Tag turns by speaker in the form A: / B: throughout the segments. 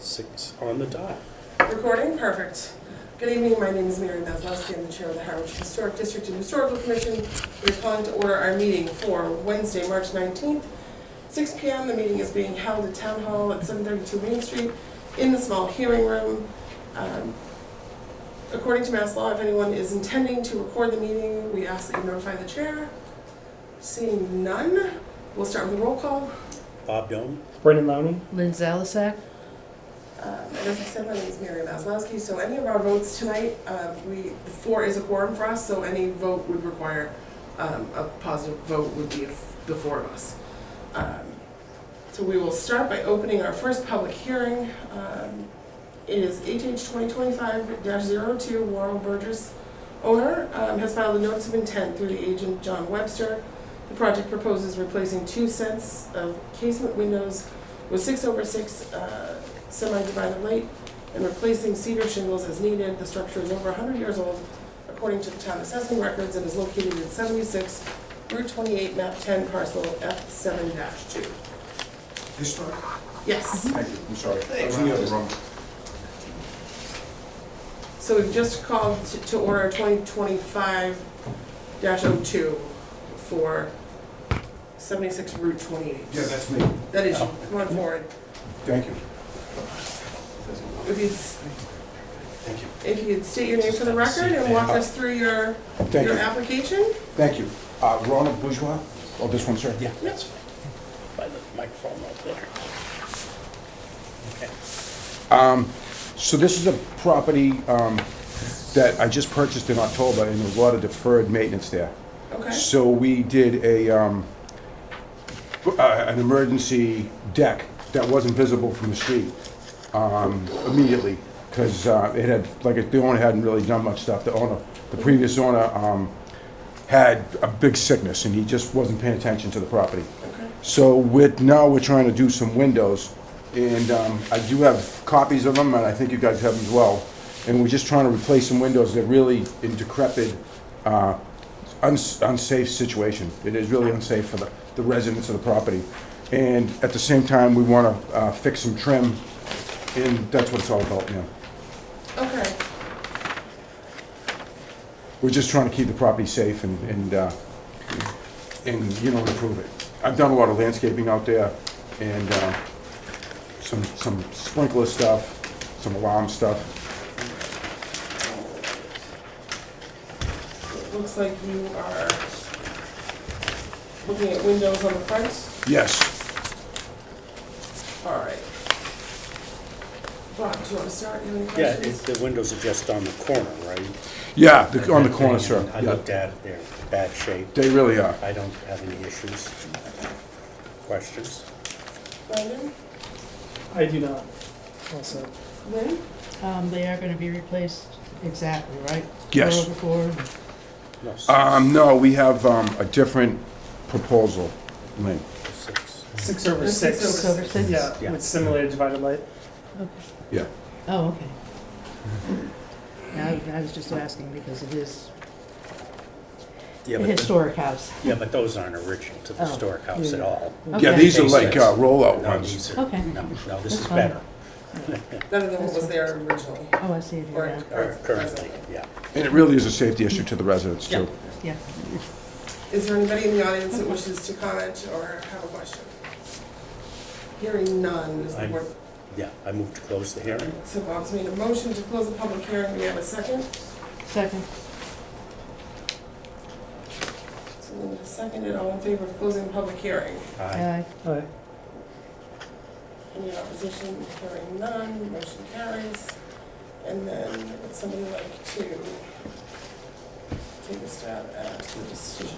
A: 6 on the dot.
B: Recording, perfect. Good evening, my name is Mary Maslowski. I'm the chair of the Harwich Historic District and Historical Commission. We're calling to order our meeting for Wednesday, March 19th, 6 p.m. The meeting is being held at Town Hall at 732 Main Street in the small hearing room. According to Mass law, if anyone is intending to record the meeting, we ask that you notify the chair. Seeing none, we'll start with a roll call.
A: Bob Dome.
C: Brendan Lowney.
D: Lynn Zalisak.
B: And as I said, my name is Mary Maslowski. So any of our votes tonight, 4 is a quorum for us, so any vote would require, a positive vote would be the 4 of us. So we will start by opening our first public hearing. It is HH 2025-02, Warren Burgess, owner, has filed a notice of intent through the agent John Webster. The project proposes replacing 2 sets of casement windows with 6/6 semi-divided light and replacing cedar shingles as needed. The structure is over 100 years old, according to the town assessment records, and is located at 76 Route 28, map 10, parcel F7-2.
E: Historic?
B: Yes.
E: Thank you, I'm sorry. I was in the other room.
B: So we've just called to order 2025-02 for 76 Route 28.
E: Yeah, that's me.
B: That is you. Come on forward.
E: Thank you.
B: If you'd state your name for the record and walk us through your
E: Thank you.
B: application.
E: Thank you. Ronald Bourgeois? Oh, this one, sir?
A: Yeah, that's fine. By the microphone right there. Okay.
E: So this is a property that I just purchased in October, and there was a lot of deferred maintenance there.
B: Okay.
E: So we did an emergency deck that wasn't visible from the street immediately, because it had, like, the owner hadn't really done much stuff. The previous owner had a big sickness, and he just wasn't paying attention to the property.
B: Okay.
E: So now we're trying to do some windows, and I do have copies of them, and I think you guys have them as well. And we're just trying to replace some windows that are really in decrepit, unsafe situation. It is really unsafe for the residents of the property. And at the same time, we want to fix some trim, and that's what it's all about now.
B: Okay.
E: We're just trying to keep the property safe and you know, improve it. I've done a lot of landscaping out there, and some sprinkler stuff, some alarm stuff.
B: It looks like you are looking at windows on the front.
E: Yes.
B: All right. Bob, do you want to start? You have any
A: Yeah,
B: questions?
A: the windows are just on the corner, right?
E: Yeah, on the corner, sir.
A: I
E: Yeah,
A: looked at it, they're in bad shape.
E: they really are.
A: I don't have any issues. Questions?
B: Brandon?
C: I do not. Also,
B: Lynn?
D: They are gonna be replaced exactly, right?
E: Yes.
D: Before.
A: No, 6.
E: No, we have a different proposal, Lynn.
A: 6.
C: 6/6.
B: 6/6.
C: Yeah,
A: Yeah.
C: with simulated divided light.
D: Okay.
E: Yeah.
D: Oh, okay. I was just asking because it is
A: Yeah,
D: a
A: but
D: historic house.
A: yeah, but those aren't original to the
D: Oh,
A: historic house at
D: yeah.
A: all.
E: Yeah,
D: Okay.
E: these are like
A: Case
E: rollout
A: No,
E: ones.
A: these are,
D: Okay.
A: no, this is
D: That's fine.
A: better.
B: None of them was there originally.
D: Oh, I see it
B: Or-
D: here
A: Currently, yeah.
E: And it really is a safety issue to the residents, too.
D: now. Yeah.
B: Is there anybody in the audience that wishes to comment or have a question? Hearing none, is the
A: I'm-
B: board...
A: Yeah, I move to close the hearing.
B: So Bob's made a motion to close the public hearing. Do we have a second?
D: Second.
B: So Linda seconded. All in favor of closing the public hearing?
A: Aye.
C: Aye.
B: Any opposition? Hearing none, motion carries. And then would somebody like to take a stab at the decision?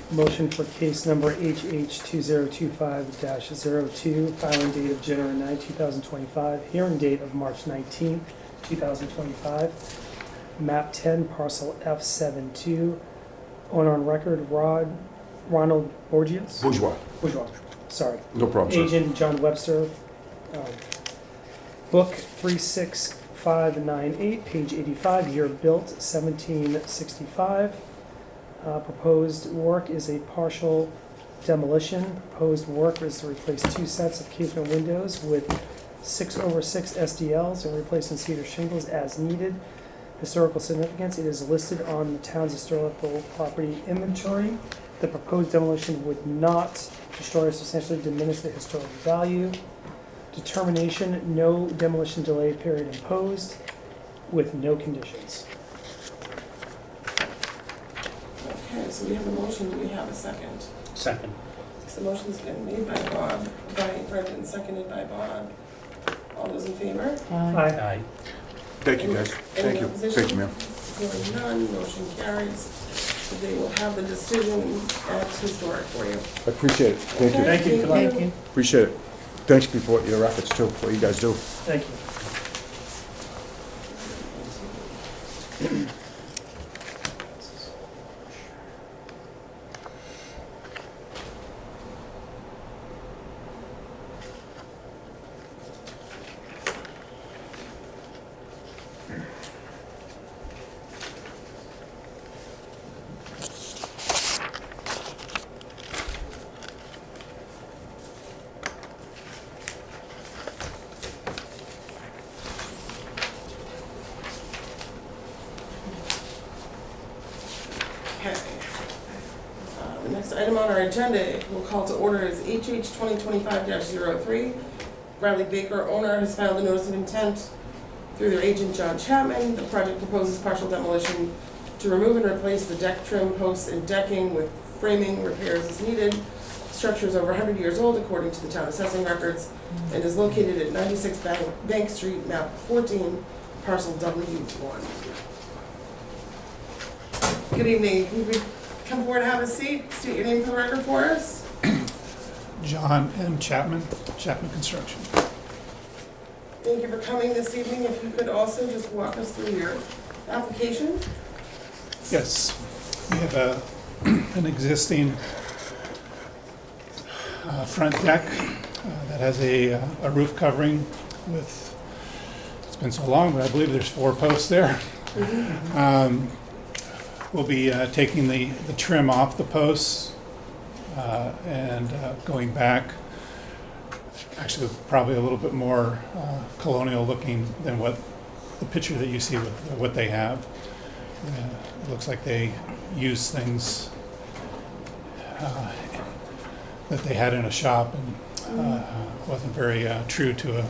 C: Motion for case number HH 2025-02, filing date of January 9, 2025, hearing date of March 19, 2025, map 10, parcel F72, owner on record, Ronald Borgias?
E: Bourgeois.
C: Bourgeois, sorry.
E: No problem, sir.
C: Agent John Webster, book 36598, page 85, year built 1765. Proposed work is a partial demolition. Proposed work is to replace 2 sets of casement windows with 6/6 SDLs and replacing cedar shingles as needed. Historical significance, it is listed on the town's historical property inventory. The proposed demolition would not destroy or substantially diminish the historical value. Determination, no demolition delay period imposed with no conditions.
B: Okay, so we have a motion, do we have a second?
A: Second.
B: So the motion's been made by Bob, by Brendan, seconded by Bob. All those in favor?
D: Aye.
A: Aye.
E: Thank you, guys. Thank you. Thank you, ma'am.
B: Hearing none, motion carries. So they will have the decision at historic for you.
E: I appreciate it. Thank you.
C: Thank you. Good luck.
D: Thank you.
E: Appreciate it. Thanks for your efforts too, what you guys do.
C: Thank you.
B: Okay. The next item on our agenda, we'll call to order is HH 2025-03. Bradley Baker, owner, has filed a notice of intent through their agent John Chapman. The project proposes partial demolition to remove and replace the deck trim, posts, and decking with framing repairs as needed. Structure is over 100 years old according to the town assessing records and is located at 96 Bank Street, map 14, parcel W1. Good evening. Can you come forward and have a seat? State your name for the record for us.
F: John M. Chapman, Chapman Construction.
B: Thank you for coming this evening. If you could also just walk us through your application.
F: Yes, we have an existing front deck that has a roof covering with, it's been so long, but I believe there's 4 posts there. We'll be taking the trim off the posts and going back, actually probably a little bit more colonial looking than what the picture that you see with what they have. It looks like they use things that they had in a shop and wasn't very true to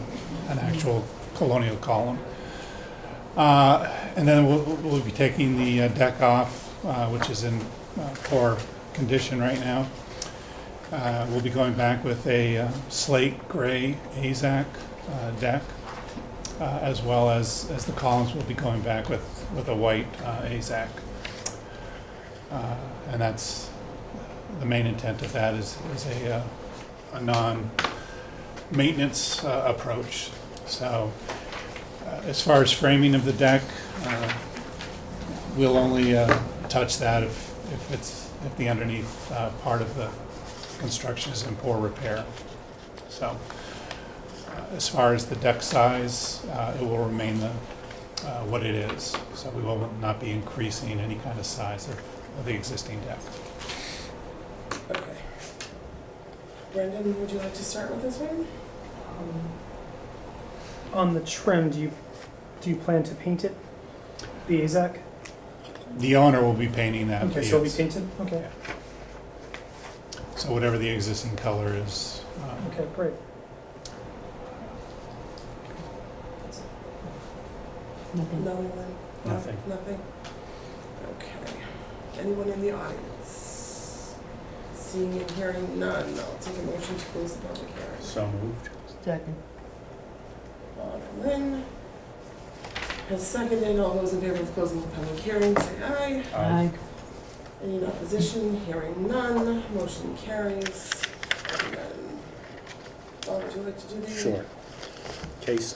F: an actual colonial column. And then we'll be taking the deck off, which is in poor condition right now. We'll be going back with a slate gray AZAC deck, as well as the columns will be going back with a white AZAC. And that's the main intent of that is a non-maintenance approach. So as far as framing of the deck, we'll only touch that if the underneath part of the construction is in poor repair. So as far as the deck size, it will remain what it is. So we will not be increasing any kind of size of the existing deck.
B: Okay. Brendan, would you like to start with this one?
C: On the trim, do you plan to paint it? The AZAC?
F: The owner will be painting that.
C: Okay, so it'll be
F: yes.
C: painted? Okay,
F: So whatever the existing color is.
C: okay, great.
D: Nothing.
B: No one?
A: Nothing.
B: Nothing? Okay. Anyone in the audience? Seeing and hearing none, I'll take a motion to close the public hearing.
A: So moved.
D: Second.
B: Bob and Lynn has seconded. All those in favor of closing the public hearing, say aye.
D: Aye.
B: Any in opposition? Hearing none, motion carries. And then, Bob, would you like to do the?
A: Sure. Case,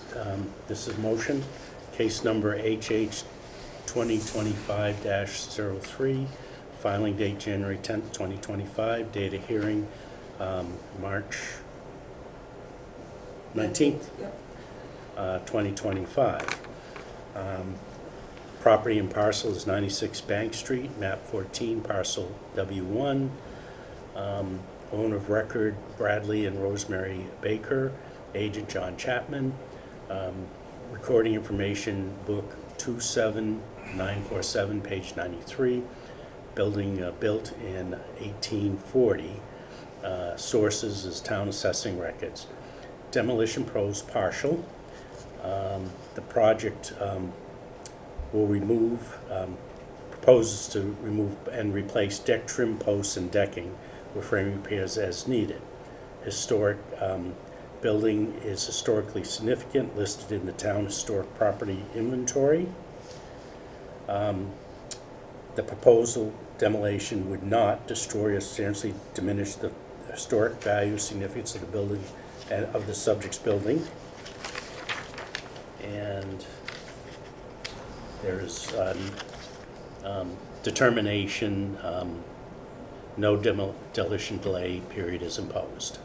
A: this is motion, case number HH 2025-03, filing date January 10th, 2025, date of hearing March 19th,
B: Yep.
A: 2025. Property and parcel is 96 Bank Street, map 14, parcel W1. Owner of record, Bradley and Rosemary Baker. Agent, John Chapman. Recording information, book 27947, page 93. Building built in 1840. Sources is town assessing records. Demolition pros partial. The project will remove, proposes to remove and replace deck trim, posts, and decking with frame repairs as needed. Historic building is historically significant, listed in the town historic property inventory. The proposal demolition would not destroy or substantially diminish the historic value, significance of the building and of the subject's building. And there's determination, no demolition delay period is imposed.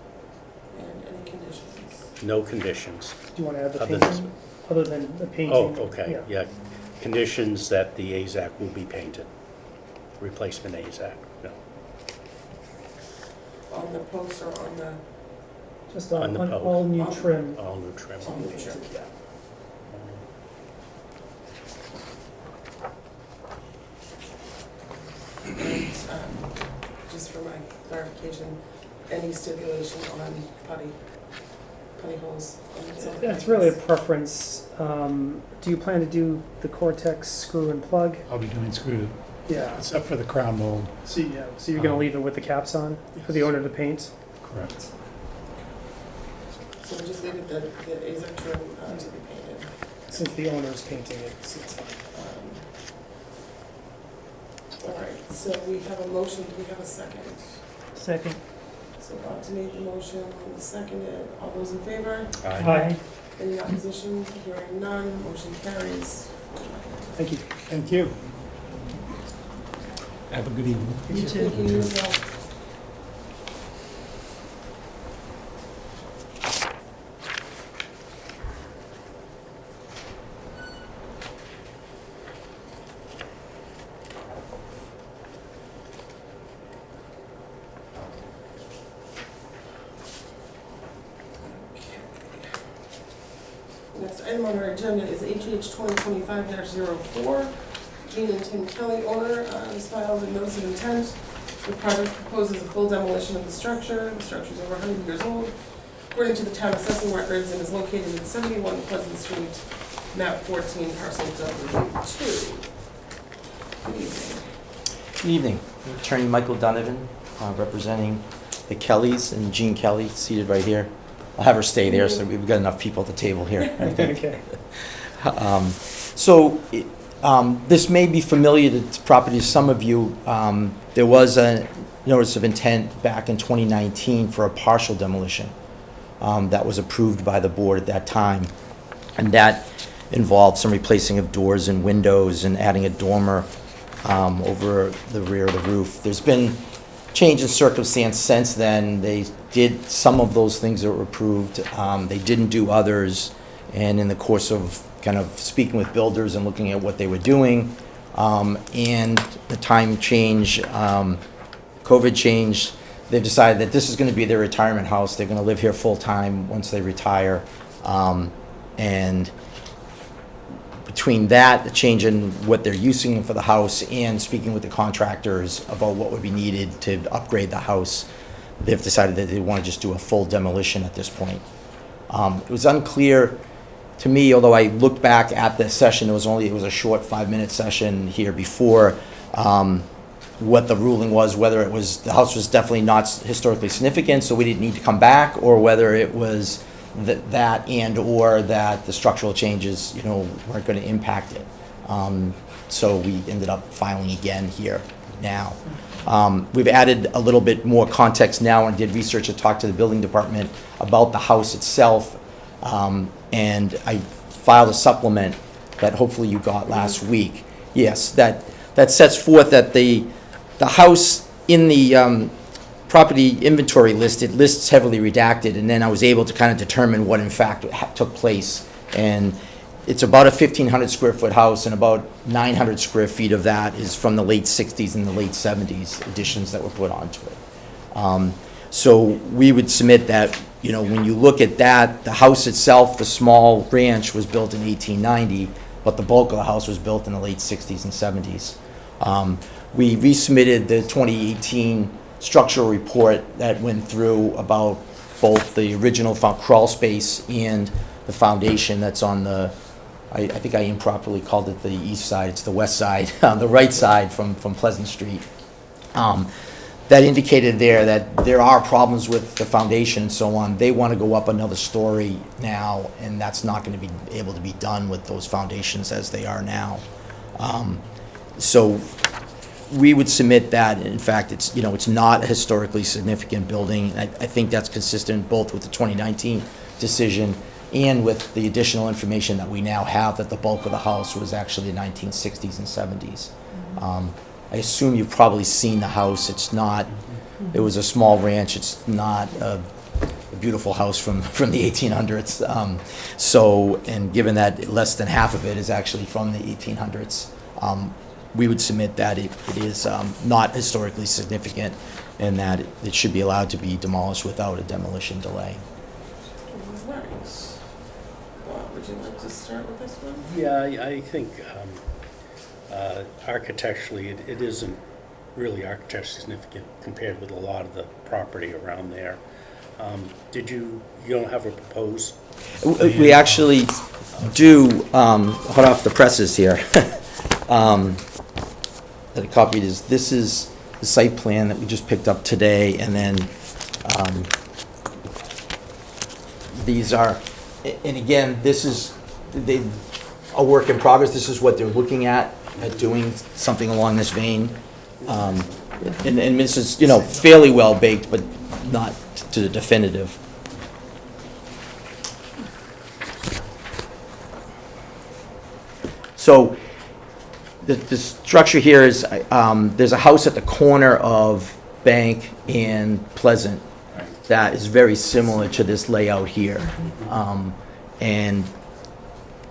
B: And any conditions?
A: No conditions.
C: Do you want to add the
A: Other
C: painting?
A: than-
C: Other than the painting?
A: Oh, okay, yeah. Conditions that the AZAC will be painted. Replacement AZAC, no.
B: On the posts or on the,
C: Just
A: On
C: on
A: the post.
C: all new trim.
A: All new trim.
B: on the picture?
C: Yeah.
B: And, just for my clarification, any stipulation on putty holes? on the inside?
C: It's really a preference. Do you plan to do the Cortex screw and plug?
F: I'll be doing screw,
C: Yeah.
F: except for the crown mold.
C: So, yeah, so you're gonna leave it with the caps on for the owner to paint?
F: Correct.
B: So we'll just leave it the AZAC trim to be painted.
C: Since the owner's painting it, it's fine.
B: All right, so we have a motion, do we have a second?
D: Second.
B: So Bob's made the motion, Linda seconded, all those in favor?
C: Aye.
B: Any opposition? Hearing none, motion carries.
C: Thank you.
F: Thank you. Have a good evening.
D: You too.
B: Thank you as well. Next item on our agenda is HH 2025-04. Jean and Tim Kelly, owner, has filed a notice of intent. The project proposes a full demolition of the structure. The structure is over 100 years old, according to the town assessing records, and is located at 71 Pleasant Street, map 14, parcel W2. Good evening.
G: Good evening. Attorney Michael Donovan, representing the Kellys, and Jean Kelly seated right here. I'll have her stay there, so we've got enough people at the table here.
C: Okay.
G: This may be familiar to property to some of you. There was a notice of intent back in 2019 for a partial demolition that was approved by the board at that time. And that involved some replacing of doors and windows and adding a dormer over the rear of the roof. There's been change in circumstance since then. They did some of those things that were approved. They didn't do others. And in the course of kind of speaking with builders and looking at what they were doing, and the time change, COVID change, they've decided that this is going to be their retirement house. They're going to live here full-time once they retire. And between that, the change in what they're using for the house, and speaking with the contractors about what would be needed to upgrade the house, they've decided that they want to just do a full demolition at this point. It was unclear to me, although I looked back at the session, it was a short 5-minute session here before, what the ruling was, whether it was, the house was definitely not historically significant, so we didn't need to come back, or whether it was that and or that the structural changes, weren't going to impact it. So we ended up filing again here now. We've added a little bit more context now and did research and talked to the building department about the house itself. And I filed a supplement that hopefully you got last week. Yes, that sets forth that the house in the property inventory list, it lists heavily redacted, and then I was able to kind of determine what in fact took place. And it's about a 1,500 square foot house, and about 900 square feet of that is from the late 60s and the late 70s additions that were put onto it. So we would submit that, you know, when you look at that, the house itself, the small ranch was built in 1890, but the bulk of the house was built in the late 60s and 70s. We resubmitted the 2018 structural report that went through about both the original crawl space and the foundation that's on the, I think I improperly called it the east side, it's the west side, on the right side from Pleasant Street. That indicated there that there are problems with the foundation and so on. They want to go up another story now, and that's not going to be able to be done with those foundations as they are now. So we would submit that. In fact, it's, you know, it's not a historically significant building. I think that's consistent both with the 2019 decision and with the additional information that we now have that the bulk of the house was actually the 1960s and 70s. I assume you've probably seen the house. It's not, it was a small ranch. It's not a beautiful house from the 1800s. So, and given that less than half of it is actually from the 1800s, we would submit that it is not historically significant and that it should be allowed to be demolished without a demolition delay.
B: Nice. Bob, would you like to start with this one?
A: Yeah, I think architecturally, it isn't really architecturally significant compared with a lot of the property around there. You don't have a proposed?
G: We actually do, hot off the presses here. That I copied this is the site plan that we just picked up today, and then these are, and again, this is a work in progress. This is what they're looking at doing something along this vein. And this is, you know, fairly well baked, but not to the definitive. So the structure here is, there's a house at the corner of Bank and Pleasant that is very similar to this layout here. And,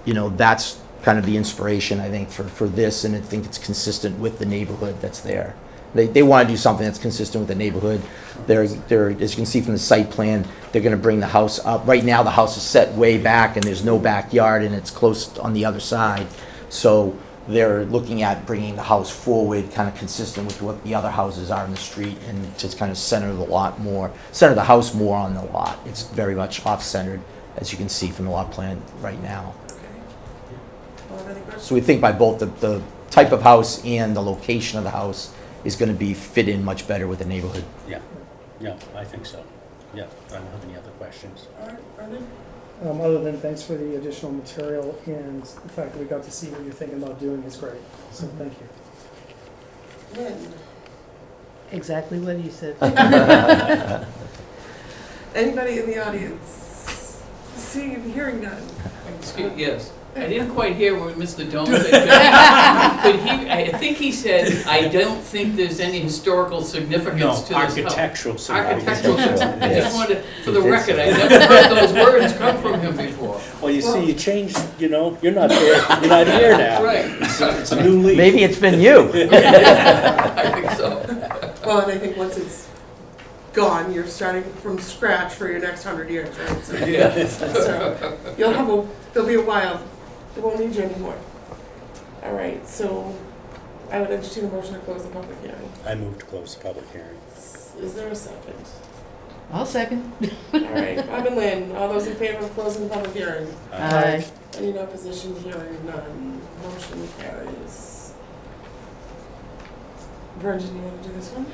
G: you know, that's kind of the inspiration, I think, for this, and I think it's consistent with the neighborhood that's there. They want to do something that's consistent with the neighborhood. They're, as you can see from the site plan, they're going to bring the house up. Right now, the house is set way back, and there's no backyard, and it's close on the other side. So they're looking at bringing the house forward, kind of consistent with what the other houses are in the street, and to kind of center the house more on the lot. It's very much off-centered, as you can see from the lot plan right now. So we think by both the type of house and the location of the house is going to be fit in much better with the neighborhood.
A: Yeah, I think so. Yeah, I don't have any other questions.
B: All right, Brendan?
C: Other than thanks for the additional material and the fact that we got to see what you're thinking about doing is great. So thank you.
B: Lynn?
D: Exactly what he said.
B: Anybody in the audience? Seeing and hearing none.
H: Yes. I didn't quite hear what Mr. Doan said. Could he, I think he said, I don't think there's any historical significance to this house.
A: Architectural significance.
H: Architectural significance. I just wanted, for the record, I never heard those words come from him before.
A: Well, you see, you changed, you know, you're not there, you're not here now.
H: Right.
A: It's a new leaf.
G: Maybe it's been you.
H: I think so.
B: Well, and I think once it's gone, you're starting from scratch for your next 100 years, right? So,
H: Yeah.
B: so there'll be a while. They won't need you anymore. All right, so I would entertain a motion to close the public hearing.
A: I moved to close the public hearing.
B: Is there a second?
D: I'll second.
B: All right, Bob and Lynn, all those in favor of closing the public hearing?
D: Aye.
B: Any in opposition? Hearing none. Motion carries. Brendan, you want to do this one?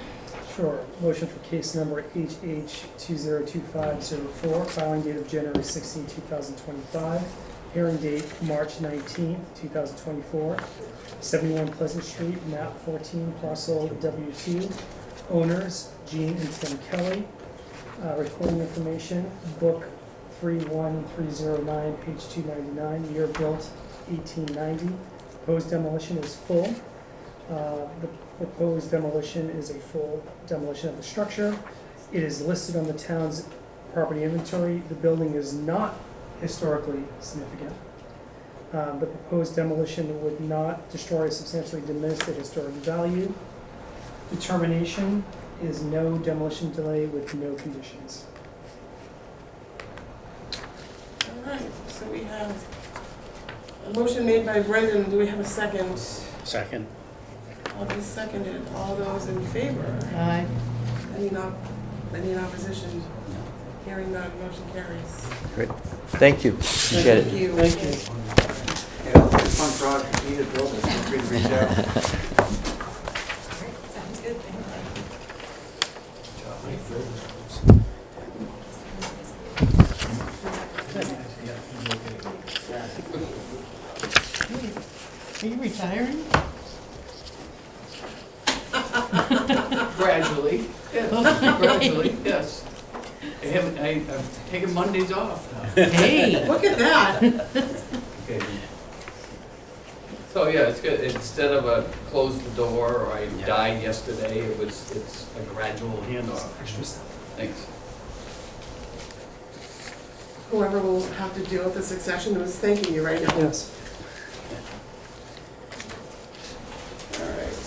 C: Sure. Motion for case number HH 202504, filing date of January 16, 2025. Hearing date March 19, 2024. 71 Pleasant Street, map 14, parcel W2. Owners, Gene and Tim Kelly. Recording information, book 31309, page 299, year built 1890. Proposed demolition is full. The proposed demolition is a full demolition of the structure. It is listed on the town's property inventory. The building is not historically significant. The proposed demolition would not destroy or substantially diminish the historic value. Determination is no demolition delay with no conditions.
B: All right, so we have a motion made by Brendan. Do we have a second?
A: Second.
B: I'll be seconded. All those in favor?
D: Aye.
B: Any opposition? Hearing none, motion carries.
G: Great. Thank you. Appreciate it.
B: Thank you.
C: Thank you.
I: Yeah, it's a fun project, you need a building, feel free to reach out.
J: Sounds good.
D: Are you retiring?
H: Gradually, yes, gradually, yes. I've taken Mondays off now.
D: Hey,
B: Look at that.
H: Okay. So, yeah, it's good, instead of a close the door, or I died yesterday, it's a gradual handoff.
C: Extra stuff.
H: Thanks.
B: Whoever will have to deal with the succession is thanking you right now.
C: Yes.
B: All right.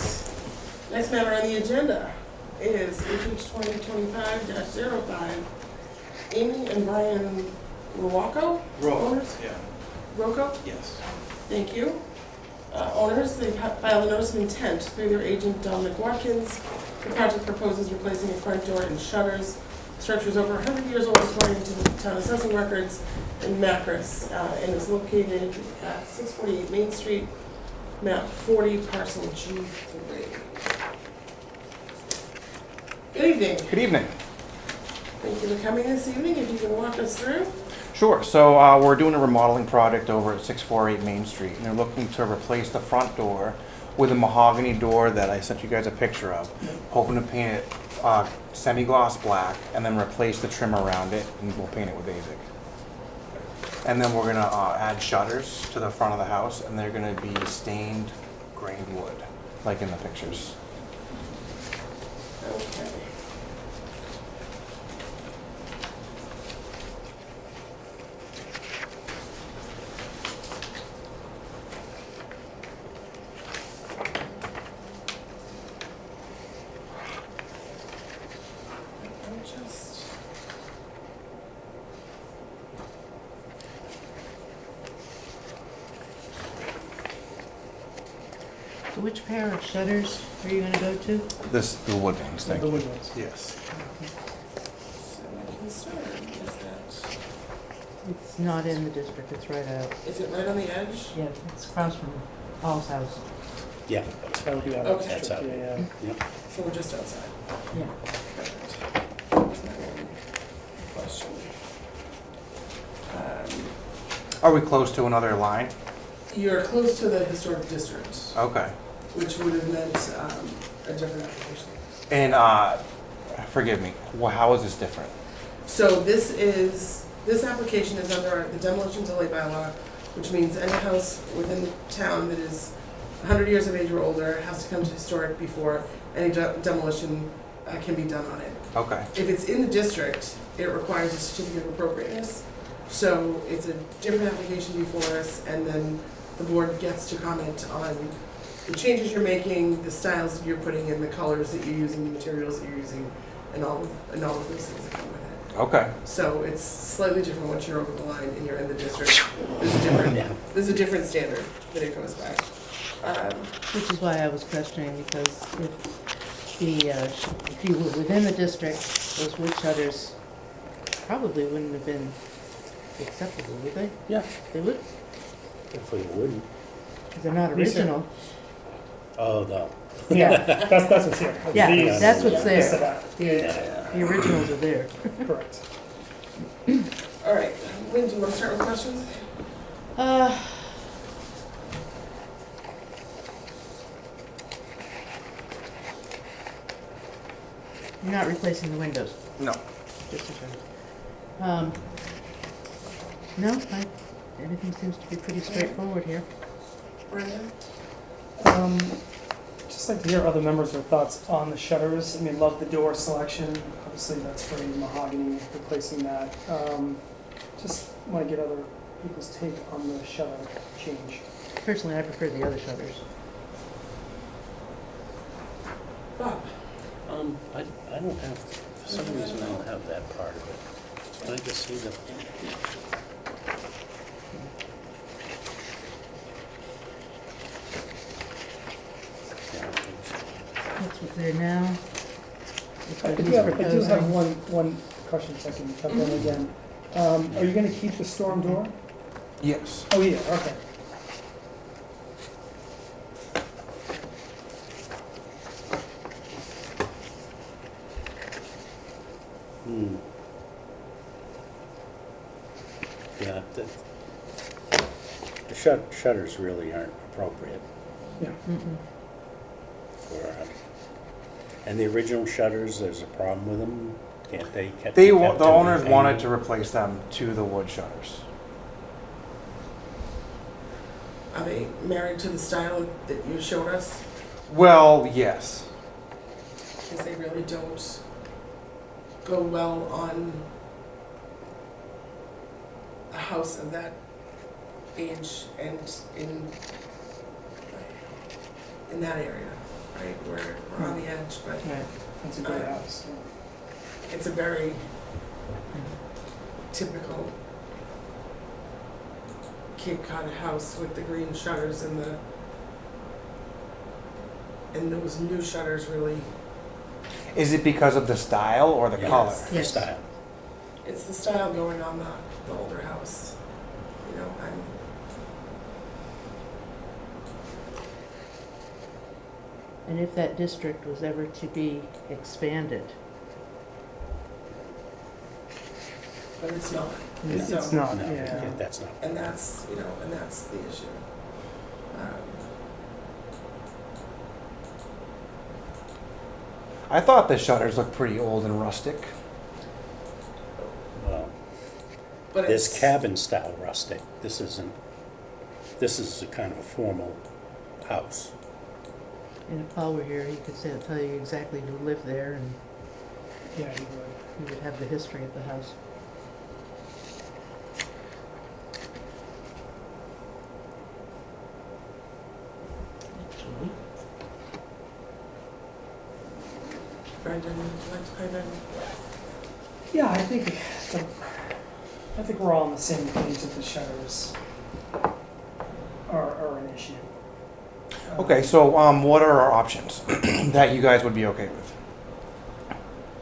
B: Next matter on the agenda is HH 2025-05. Amy and Brian Rocco? Owners?
I: Yeah,
B: Rocco?
I: yes.
B: Thank you. Owners, they've filed a notice of intent through their agent Dominic Watkins. The project proposes replacing a front door and shutters. Structure is over 100 years old according to the town assessing records in Macris, and is located at 648 Main Street, map 40, parcel G3. Good evening.
K: Good evening.
B: Thank you for coming this evening. If you can walk us through.
K: Sure. So we're doing a remodeling project over at 648 Main Street, and they're looking to replace the front door with a mahogany door that I sent you guys a picture of. Hoping to paint it semi-gloss black, and then replace the trim around it, and we'll paint it with ASIC. And then we're gonna add shutters to the front of the house, and they're gonna be stained grained wood, like in the pictures.
B: Okay.
D: so which pair of shutters are you gonna go to?
K: The wood ones, thank
C: The
K: you.
C: windows.
K: Yes.
B: So my concern is that,
D: It's not in the district, it's right out.
B: is it right on the edge?
D: Yeah, it's across from Paul's house.
A: Yeah.
C: That would be out
B: Okay.
C: of the district,
A: That's out.
C: yeah.
B: So we're just outside.
D: Yeah.
B: Perfect. That was my only question.
K: Are we close to another line?
B: You're close to the historic district,
K: Okay.
B: which would have meant a different application.
K: And forgive me, how is this different?
B: So this application is under the demolition delay bylaw, which means any house within the town that is 100 years of age or older has to come to historic before any demolition can be done on it.
K: Okay.
B: If it's in the district, it requires a certificate of appropriateness. So it's a different application before us, and then the board gets to comment on the changes you're making, the styles that you're putting in, the colors that you're using, the materials that you're using, and all of those things that come with it.
K: Okay.
B: So it's slightly different once you're over the line and you're in the district. There's a different standard that it goes by.
D: Which is why I was questioning, because if you were within the district, those wood shutters probably wouldn't have been acceptable, would they?
A: Yeah.
D: They would,
A: Hopefully it wouldn't.
D: because they're not
C: These are-
D: original.
A: Oh, no.
C: Yeah, that's what's here.
D: Yeah,
C: These-
D: that's what's
C: yeah,
D: there.
C: this and that. Yeah,
D: The originals are there.
C: correct.
B: All right, Lynn, do you want to start with questions?
D: You're not replacing the windows,
K: No.
D: just as right. No, everything seems to be pretty straightforward here.
B: Brandon?
C: Just like to hear other members' thoughts on the shutters. I mean, love the door selection. Obviously, that's for mahogany, replacing that. Just want to get other people's take on the shutter change.
D: Personally, I prefer the other shutters.
B: Bob?
A: I don't have, for some reason, I don't have that part of it. Can I just see the? Yeah, I don't think so.
D: That's what's there now. It's
C: I
D: what
C: do
D: he's
C: have, I do have
D: proposing.
C: one question, if I can jump in again. Are you gonna keep the storm door?
K: Yes.
C: Oh, yeah, okay.
A: Hmm. Yeah, the shutters really aren't appropriate
C: Yeah.
D: Mm-mm.
A: for, and the original shutters, there's a problem with them? Can't they?
K: The owners wanted to replace them to the wood shutters.
B: Are they married to the style that you showed us?
K: Well, yes.
B: Because they really don't go well on a house of that age and in that area, right? We're on the edge, but
C: Right. That's a great house.
B: it's a very typical Cape Cod house with the green shutters and those new shutters really,
K: Is it because of the style or the
A: Yeah.
K: color?
A: The
D: Yes.
A: style.
B: it's the style going on the older house. You know,
D: And if that district was ever to be expanded,
B: but it's not.
C: It's
B: So-
C: not,
A: No,
C: yeah.
A: that's not.
B: And that's, you know, and that's the issue.
K: I thought the shutters looked pretty old and rustic.
A: Well,
B: But
A: this
B: it's,
A: cabin style rustic, this isn't, this is a kind of a formal house.
D: and if Paul were here, he could tell you exactly who lived there, and
C: Yeah, he would.
D: he would have the history of the house. Actually,
B: Brendan, would you like to pipe in?
C: Yeah, I think we're all on the same page that the shutters are an issue.
K: Okay, so what are our options that you guys would be okay with?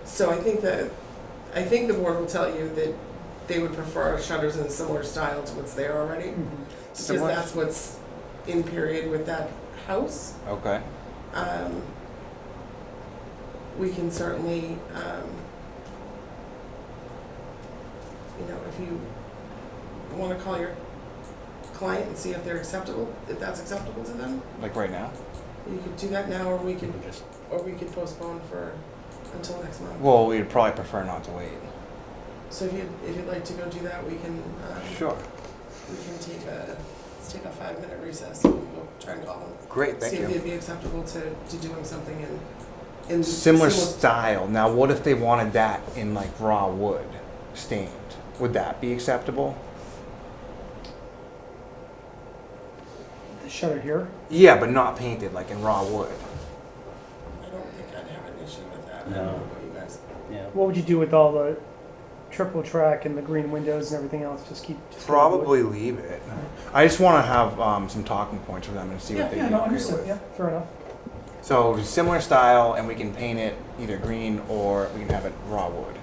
B: So I think the board will tell you that they would prefer shutters in a similar style to what's there already.
C: Mhm.
B: Because
K: Similar?
B: that's what's in period with that house.
K: Okay.
B: We can certainly, you know, if you want to call your client and see if they're acceptable, if that's acceptable to them,
K: Like right now?
B: you could do that now, or we could,
A: Just
B: postpone until next month.
K: Well, we'd probably prefer not to wait.
B: So if you'd like to go do that, we can,
K: Sure.
B: we can let's take a 5-minute recess and we'll try and call them.
K: Great, thank
B: See if
K: you.
B: they'd be acceptable to doing something in
K: Similar style. Now, what if they wanted that in like raw wood, stained? Would that be acceptable?
C: The shutter here?
K: Yeah, but not painted, like in raw wood.
B: I don't think I'd have an issue with that. I
A: No.
B: don't know about you guys.
A: yeah.
C: What would you do with all the triple track and the green windows and everything else? Just go with wood?
K: Probably leave it. I just want to have some talking points for them and see
C: Yeah,
K: what they
C: yeah,
K: be
C: no,
K: okay
C: understood.
K: with.
C: Yeah, fair enough.
K: So similar style, and we can paint it either green or we can have it raw wood,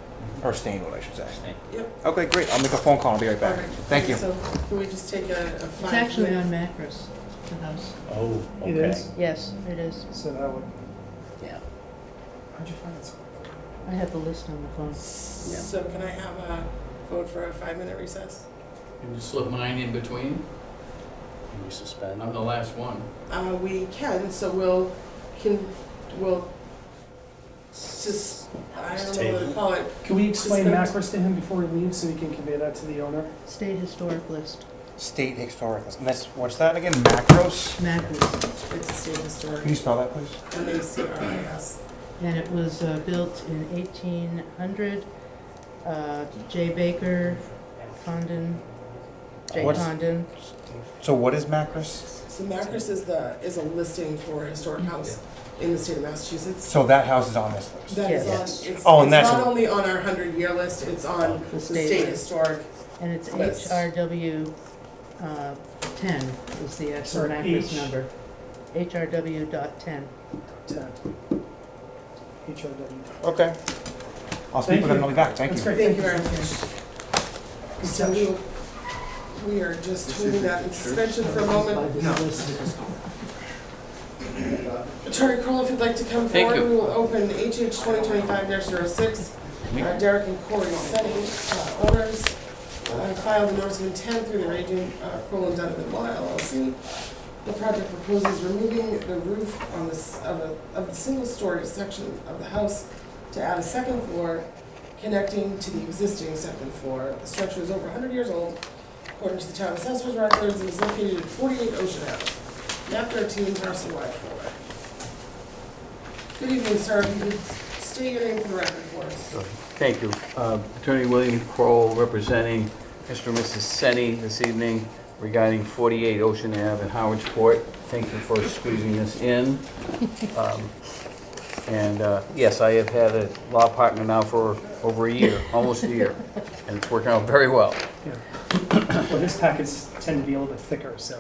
K: or stained wood, I should say.
B: Yep.
K: Okay, great. I'll make a phone call. I'll be right back.
B: Perfect.
K: Thank you.
B: So can we just take a 5-minute?
D: it's actually on Macros, the house.
A: Oh, okay.
C: It is?
D: Yes, it is.
C: So that would,
A: Yeah.
C: how'd you find it so quickly?
D: I have the list on the phone.
B: So can I have a vote for a 5-minute recess?
H: Can you slip mine in between?
A: Can you suspend?
H: I'm the last one.
B: We can, so we'll just, I don't know what to call it.
C: Can we explain
B: Suspend.
C: Macros to him before he leaves so he can convey that to the owner?
D: State historic list,
K: State historic. And that's what's that again? Macros.
D: Macros.
B: It's a state historic,
K: Can you spell that, please?
B: MACRIS.
D: And it was built in 1800. J. Baker, Condon, Jay
K: What's-
D: Condon.
K: So what is Macris?
B: So Macris is a listing for a historic house in the state of Massachusetts.
K: So that house is on this list?
B: That is
D: Yes.
B: on, it's,
K: Oh, and
B: it's
K: that's
B: not
K: a-
B: only on our 100-year list, it's on the state historic.
D: And it's
B: List.
D: HRW 10 is the actual
C: Sorry,
D: Macris
C: H.
D: number. HRW.10.
C: 10. HRW.
K: Okay. I'll speak
C: Thank
K: with them,
C: you.
K: I'll be back, thank
C: That's
K: you.
C: great.
B: Thank you very much. So we are just holding that in suspension for a moment.
I: No.
B: Attorney Kroll, if you'd like to come
H: Thank
B: forward,
H: you.
B: we will open HH 2025-06. Derek and Corey Senni, owners, filed a notice of intent through their agent, Kroll and Donovan Law LLC. The project proposes removing the roof on this, of the single-story section of the house to add a second floor connecting to the existing second floor. The structure is over 100 years old, according to the town assessor's records, and is located at 48 Ocean Ave, map 13, parcel Y4. Good evening, sir. If you could state your name for the record for us.
H: Thank you. Attorney William Kroll representing Mr. and Mrs. Senni this evening regarding 48 Ocean Ave in Harwich Port. Thank you for squeezing this in. Yes, I have had a law partner now for over a year, almost a year, and it's working out very well.
C: Well, his packets tend to be a little bit thicker, so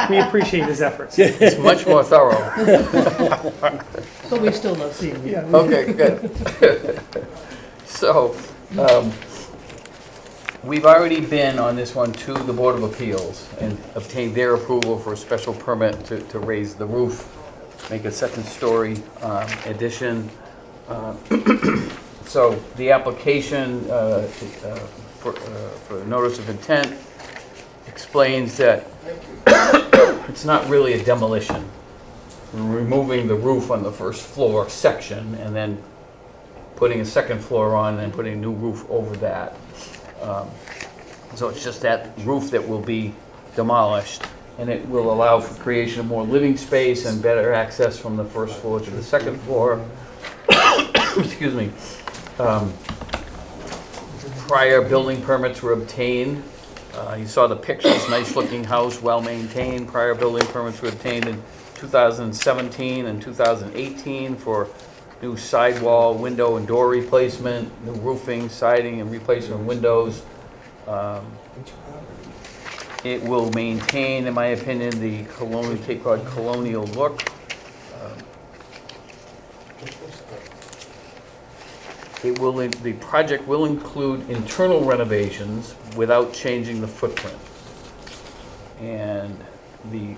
C: we appreciate his efforts.
H: It's much more thorough.
D: But we still love seeing you.
C: Yeah.
H: Okay, good. So, we've already been on this one to the Board of Appeals and obtained their approval for a special permit to raise the roof, make a second-story addition. So the application for notice of intent explains that it's not really a demolition. We're removing the roof on the first floor section and then putting a second floor on and then putting a new roof over that. So it's just that roof that will be demolished, and it will allow for creation of more living space and better access from the first floor to the second floor. Excuse me. Prior building permits were obtained. You saw the pictures, nice looking house, well maintained. Prior building permits were obtained in 2017 and 2018 for new sidewall, window and door replacement, new roofing, siding and replacement of windows. It will maintain, in my opinion, the Cape Cod colonial look. The project will include internal renovations without changing the footprint. And the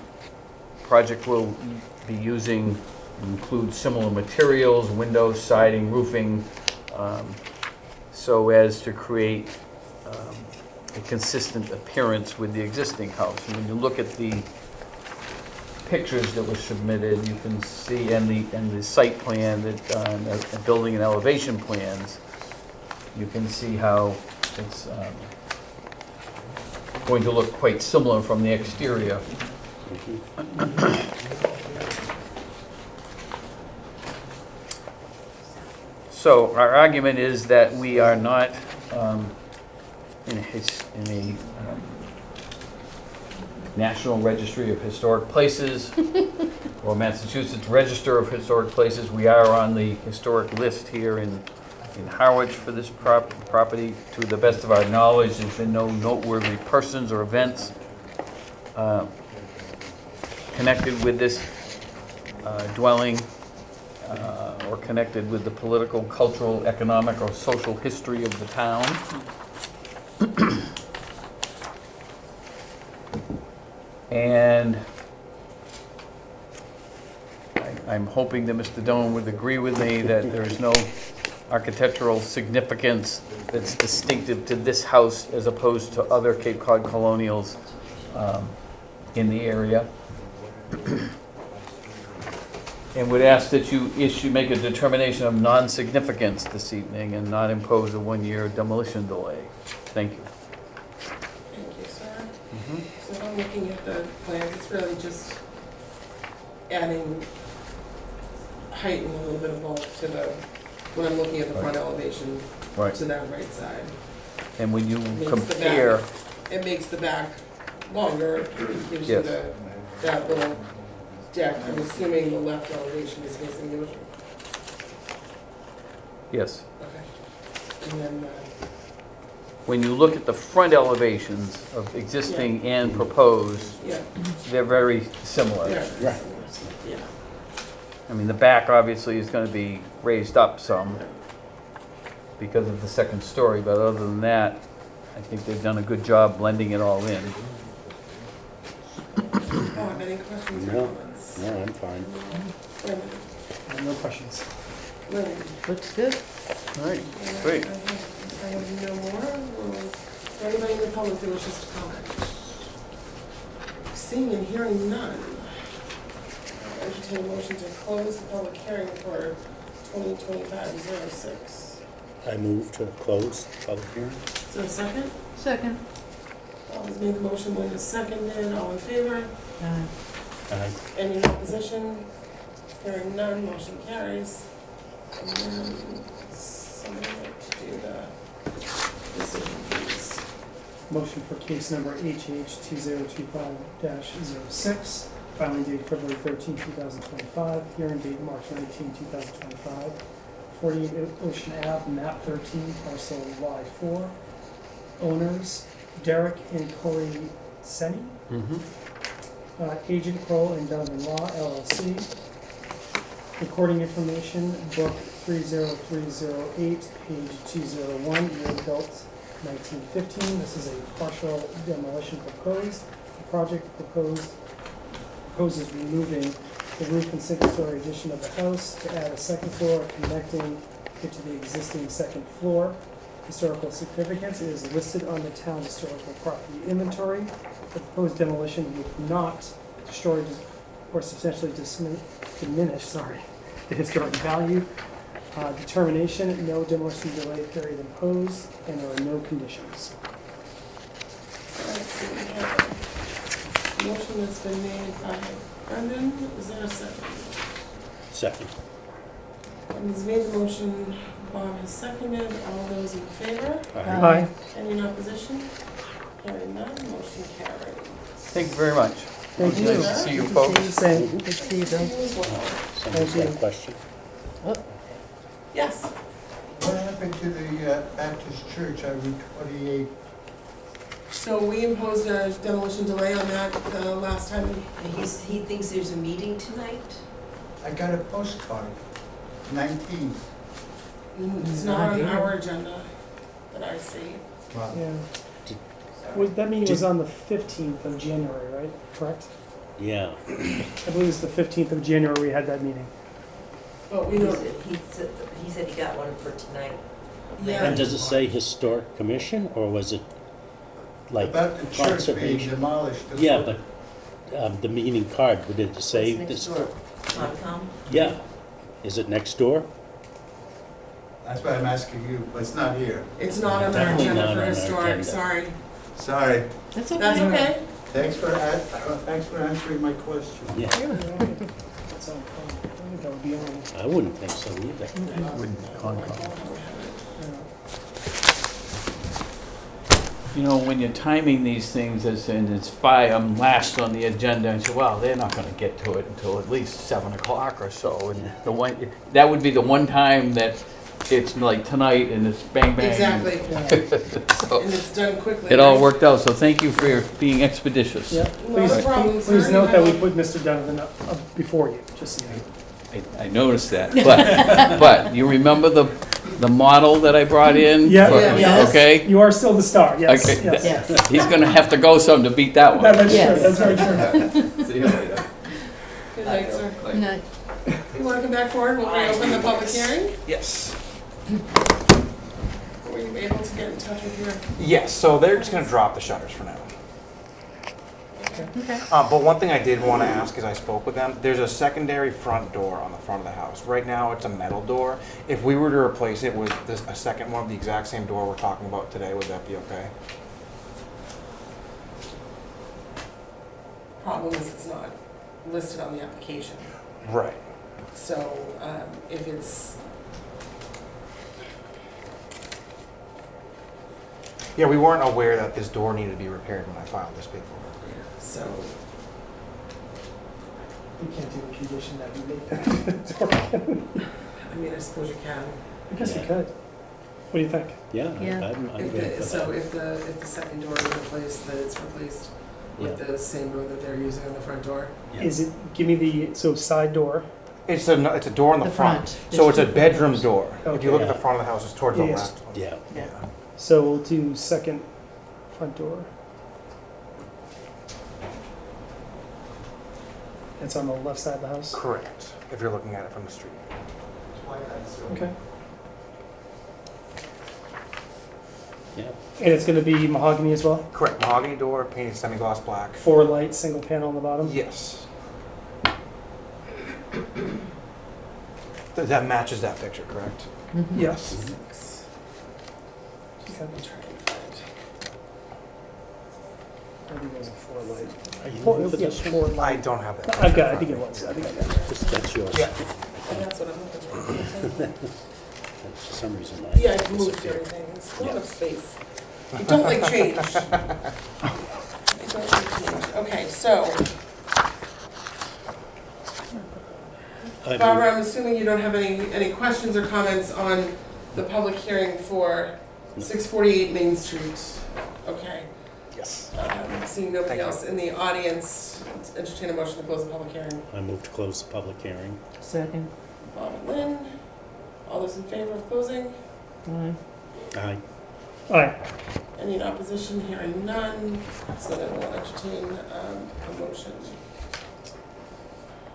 H: project will be include similar materials, windows, siding, roofing, so as to create a consistent appearance with the existing house. And when you look at the pictures that were submitted, you can see, and the site plan, that building and elevation plans, you can see how it's going to look quite similar from the exterior. So our argument is that we are not in a National Registry of Historic Places or Massachusetts Register of Historic Places. We are on the historic list here in Harwich for this property. To the best of our knowledge, there's been no noteworthy persons or events connected with this dwelling or connected with the political, cultural, economic, or social history of the town. And I'm hoping that Mr. Doan would agree with me that there's no architectural significance that's distinctive to this house as opposed to other Cape Cod colonials in the area. And would ask that you make a determination of non-significance this evening and not impose a one-year demolition delay. Thank you.
B: Thank you, sir. So if I'm looking at the plans, it's really just adding height and a little bit of bulk to when I'm looking at the front elevation
H: Right.
B: to that right side.
H: And when you
B: Makes the
H: compare
B: it makes the back longer, it gives you
H: Yes.
B: that little deck. I'm assuming the left elevation is facing the ocean.
H: Yes.
B: Okay. And then,
H: When you look at the front elevations of existing and proposed,
B: yeah,
H: they're very similar.
B: yeah.
A: Right.
B: Yeah.
H: I mean, the back obviously is going to be raised up some because of the second story, but other than that, I think they've done a good job blending it all in.
B: Oh, have any questions or
A: No.
B: comments?
A: No, I'm fine.
B: Linda?
C: No questions.
B: Linda?
D: Looks good.
H: All right, great.
B: I have no more. Is there anybody in the public that wishes to comment? Seeing and hearing none. I'll entertain a motion to close the public hearing for 2025-06.
A: I move to close the public hearing.
B: Is there a second?
D: Second.
B: Paul's made the motion, Linda seconded. All in favor?
A: Aye.
B: Any in opposition? Hearing none, motion carries. And then somebody like to do the decision, please.
C: Motion for case number HH 2025-06, filing date February 13, 2025, hearing date March 19, 2025, 48 Ocean Ave, map 13, parcel Y4. Owners Derek and Corey Senni, Agent Kroll and Donovan Law LLC. Recording information, book 30308, page 201, year built 1915. This is a partial demolition proposed. The project proposes removing the roof and second-story addition of the house to add a second floor connecting it to the existing second floor. Historical significance, it is listed on the town's historical property inventory. The proposed demolition would not destroy or substantially diminish the historic value. Determination, no demolition delay period imposed, and there are no conditions.
B: Alright, so we have a motion that's been made by Brendan. Is there a second?
A: Second.
B: Brendan's made the motion, Bob has seconded. All those in favor?
C: Aye.
B: Any in opposition? Hearing none, motion carried.
H: Thank you very much.
C: Thank you.
H: Nice to see you folks.
C: Same.
D: Good to see you, Bill.
B: You as well.
A: Somebody's got a question?
B: Yes.
I: What happened to the Baptist Church on Route 28?
B: So we imposed a demolition delay on that the last time.
J: He thinks there's a meeting tonight?
I: I got a postcard, 19.
B: It's not on our agenda that I see.
I: Wow.
C: Yeah. Well, that meeting was on the 15th of January, right? Correct?
A: Yeah.
C: I believe it's the 15th of January we had that meeting.
B: But we don't,
J: He said he got one for tonight.
A: And
B: yeah,
A: does it say Historic Commission, or was it like
I: About the church being
A: conservation?
I: demolished.
A: Yeah, but the meeting card, did it say
J: What's
A: this?
J: next door? Concom?
A: Yeah. Is it next door?
I: That's why I'm asking you, but it's not here.
B: it's not on our
A: Definitely
B: agenda
A: not on
B: for
A: our
B: historic,
A: agenda.
B: sorry.
I: Sorry.
D: That's okay.
B: That's okay.
I: Thanks for answering my question.
A: Yeah.
C: That's on, I think that would be on.
A: I wouldn't think so either.
H: You know, when you're timing these things and it's last on the agenda, and say, well, they're not gonna get to it until at least 7 o'clock or so. And that would be the one time that it's like tonight and it's bang, bang.
B: Exactly.
H: So,
B: And it's done quickly.
H: it all
B: right?
H: worked out, so thank you for being expeditious.
C: Yeah,
B: Not a problem, sir.
C: please
B: You
C: note that we
B: have-
C: put Mr. Donovan up before you, just so you know.
H: I noticed that, but you remember the model that I brought in?
C: Yeah,
H: For-
B: yes.
H: Okay?
C: You are still the star, yes,
H: Okay.
C: yes.
D: Yes.
H: He's gonna have to go some to beat that one.
C: That's true,
D: Yes.
C: that's very true.
H: See you later.
B: Good night, sir.
D: No,
B: You want to come back forward when we open the public hearing?
K: Yes.
B: Were you able to get in touch with your?
K: Yes, so they're just gonna drop the shutters for now.
D: okay.
K: But one thing I did want to ask as I spoke with them, there's a secondary front door on the front of the house. Right now, it's a metal door. If we were to replace it with a second one of the exact same door we're talking about today, would that be okay?
B: Problem is it's not listed on the application.
K: Right.
B: So if it's,
K: Yeah, we weren't aware that this door needed to be repaired when I filed this paperwork.
B: So,
C: You can't do a condition that we make that door.
B: I mean, I suppose you can.
C: I guess you
A: Yeah.
C: could. What do you think?
A: Yeah,
D: Yeah.
A: I'm
B: If
A: good
B: the,
A: for
B: so
A: that.
B: if the second door is replaced, then it's replaced with the same door that they're using on the front door.
A: Yeah.
C: Is it, give me the, so side door,
K: It's a door in the
D: The
K: front.
D: front.
K: So it's a
D: There's two
K: bedroom
D: doors.
K: door. If you look at the
A: Okay.
K: front of the house, it's towards the
C: Yeah.
K: left.
A: Yeah,
K: Yeah.
C: so we'll do second front door. It's on the left side of the house?
K: Correct, if you're looking at it from the street.
C: Okay.
A: yeah.
C: And it's gonna be mahogany as well?
K: Correct, mahogany door, painted semi-gloss black.
C: 4 light, single panel on the bottom?
K: Yes. That matches that picture, correct?
D: Mhm.
C: Yes.
B: Six. Just let me try and find.
C: I think it was a 4 light.
A: Are you
C: Four,
A: looking for
C: yeah,
A: this one?
C: 4
K: I
C: light.
K: don't have that.
C: I got it, I think it was, I think I got it.
A: That's yours.
K: Yeah.
B: And that's what I'm looking for.
A: For some reason, mine
B: Yeah, I moved
A: disappeared.
B: everything. It's a lot
A: Yeah.
B: of space. I don't like change. I don't like change. Okay, so,
A: I mean,
B: Barbara, I'm assuming you don't have any questions or comments on the public hearing for 648 Main Street? Okay.
K: Yes.
B: Seeing nobody
K: Thank you.
B: else in the audience, entertain a motion to close the public hearing.
A: I move to close the public hearing.
D: Second.
B: Bob and Lynn, all those in favor of closing?
D: Aye.
A: Aye.
C: Aye.
B: Any in opposition? Hearing none, so then we'll entertain a motion.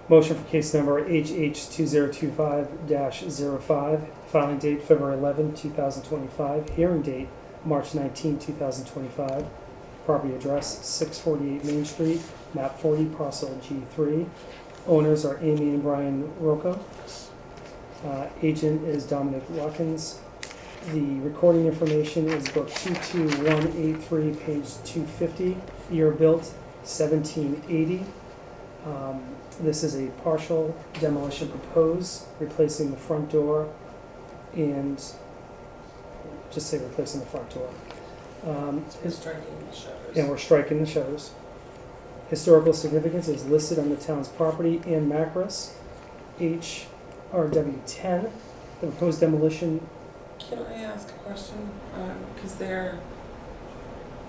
C: Motion for case number HH 2025-05, filing date February 11, 2025, hearing date March 19, 2025, property address 648 Main Street, map 40, parcel G3. Owners are Amy and Brian Rocco. Agent is Dominic Watkins. The recording information is book 22183, page 250, year built 1780. This is a partial demolition proposed, replacing the front door and, just say replacing the front door.
B: It's striking the shutters.
C: And we're striking the shutters. Historical significance is listed on the town's property and Macris, HRW 10. The proposed demolition,
B: Can I ask a question? Because they're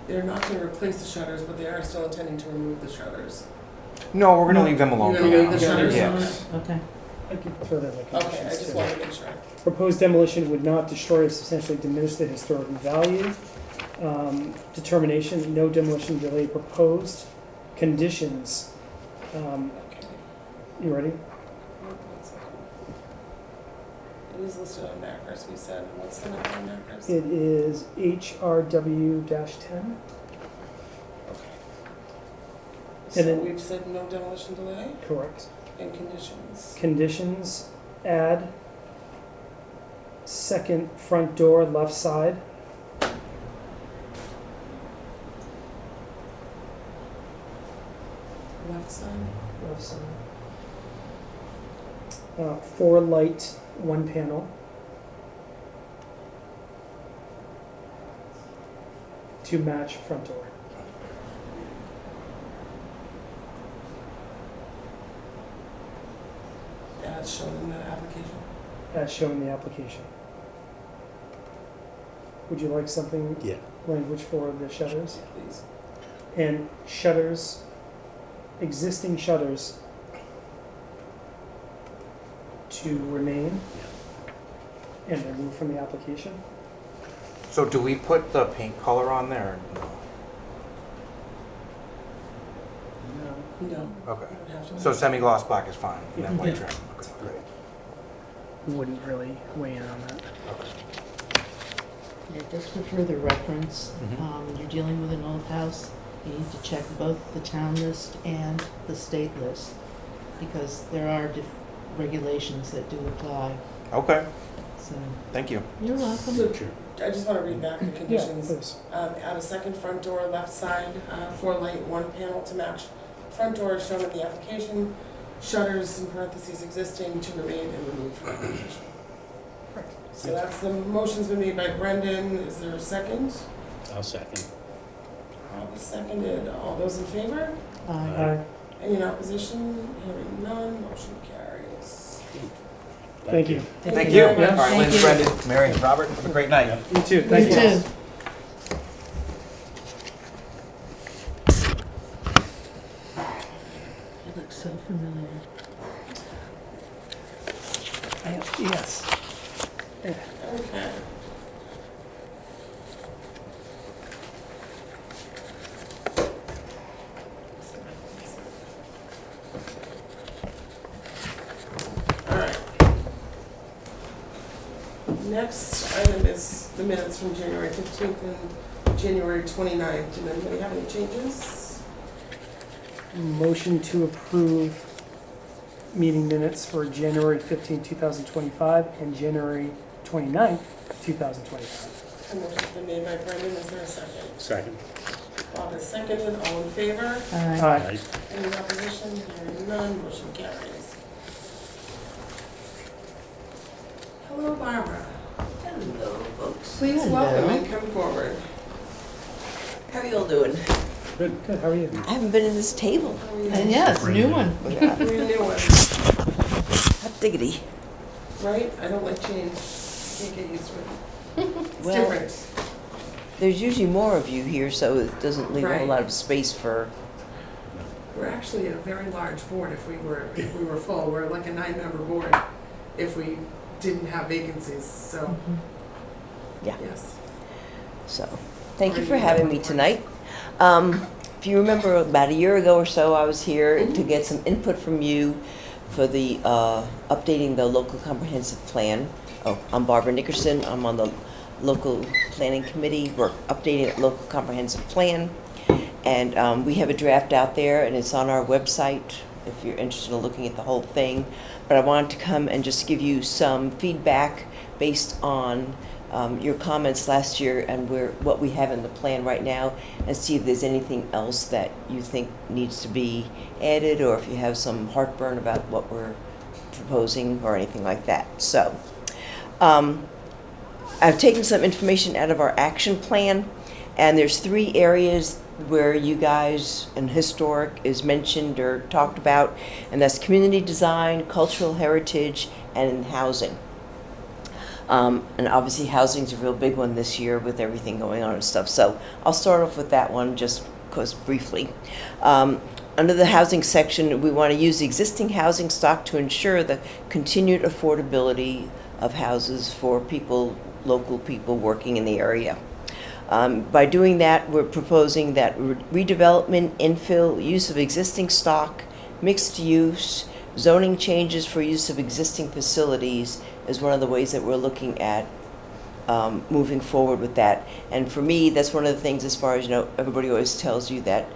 B: not going to replace the shutters, but they are still intending to remove the shutters.
K: No, we're gonna leave them alone.
B: You're
K: for
B: gonna
K: now.
B: leave the shutters on
K: Yes.
D: Okay.
C: I could throw that in the conditions.
B: Okay, I just
C: too.
B: wanted to make sure.
C: Proposed demolition would not destroy or substantially diminish the historical value. Determination, no demolition delay proposed. Conditions,
B: Okay.
C: you ready?
B: One second. It is listed on Macros, we said. What's the number on Macros?
C: It is HRW-10.
B: Okay.
C: And
B: So
C: then-
B: we've said no demolition delay
C: Correct.
B: and conditions.
C: Conditions, add second front door left side.
B: Left side.
C: Left side. 4 light, 1 panel. To match front door.
B: As shown in the application.
C: As shown in the application. Would you like something,
A: Yeah.
C: language for the shutters?
B: Please.
C: And shutters, existing shutters to remain and remove from the application?
K: So do we put the paint color on there? or
B: No.
K: no? Okay.
B: You don't have to.
K: So semi-gloss black is fine, and then white
C: Yeah.
K: trim. Okay, great.
C: Wouldn't really weigh in on that.
D: Yeah, just for further reference,
K: Mhm.
D: you're dealing with an old house, you need to check both the town list and the state list, because there are regulations that do apply,
K: Okay,
D: so,
K: thank you.
D: you're welcome.
B: So, I just want to read back the
C: Yeah,
B: conditions.
C: please.
B: Add a second front door left side, 4 light, 1 panel to match front door as shown in the application. Shutters in parentheses existing to remain and removed from the application. So that's the motion's been made by Brendan. Is there a second?
A: I'll second.
B: Seconded, all those in favor?
C: Aye.
B: Any in opposition? Hearing none, motion carries.
C: Thank you.
I: Thank you. All
B: very much.
I: right,
D: Thank
I: Lynn,
D: you.
I: Brendan, Mary, and Robert, have a great night.
C: You too, thank you.
D: You too. It looks so familiar.
C: Yes.
B: Okay. All right. Next item is the minutes from January 15th and January 29th. Did anybody have any changes?
C: Motion to approve meeting minutes for January 15, 2025 and January 29, 2025.
B: A motion's been made by Brendan, is there a second?
A: Second.
B: Bob is seconded, all in favor?
D: Aye.
C: Aye.
B: Any opposition? Hearing none, motion carries. Hello, Barbara.
J: Hello, folks.
B: Please
D: Hello.
B: welcome and come forward.
J: How are you all doing?
C: Good, how are you?
J: I haven't been in this table.
B: How are you?
D: And yeah, it's a new one.
J: Yeah.
B: We're a new one,
J: Hot diggity.
B: right? I don't like change. Can't get used to it. It's
J: Well,
B: different.
J: there's usually more of you here, so it doesn't leave a
B: Right.
J: whole lot of space for,
B: We're actually a very large board if we were full. We're like a 9-member board if we didn't have vacancies, so,
J: yeah.
B: yes.
J: So, thank you for having me tonight. If you remember, about a year ago or so, I was here to get some input from you for the updating the local comprehensive plan. Oh, I'm Barbara Nickerson. I'm on the local planning committee. We're updating the local comprehensive plan, and we have a draft out there, and it's on our website if you're interested in looking at the whole thing. But I wanted to come and just give you some feedback based on your comments last year and what we have in the plan right now, and see if there's anything else that you think needs to be added, or if you have some heartburn about what we're proposing or anything like that. So I've taken some information out of our action plan, and there's 3 areas where you guys and historic is mentioned or talked about, and that's community design, cultural heritage, and housing. And obviously housing's a real big one this year with everything going on and stuff. So I'll start off with that one just because briefly. Under the housing section, we want to use the existing housing stock to ensure the continued affordability of houses for people, local people working in the area. By doing that, we're proposing that redevelopment, infill, use of existing stock, mixed use, zoning changes for use of existing facilities is one of the ways that we're looking at moving forward with that. And for me, that's one of the things, as far as, everybody always tells you that,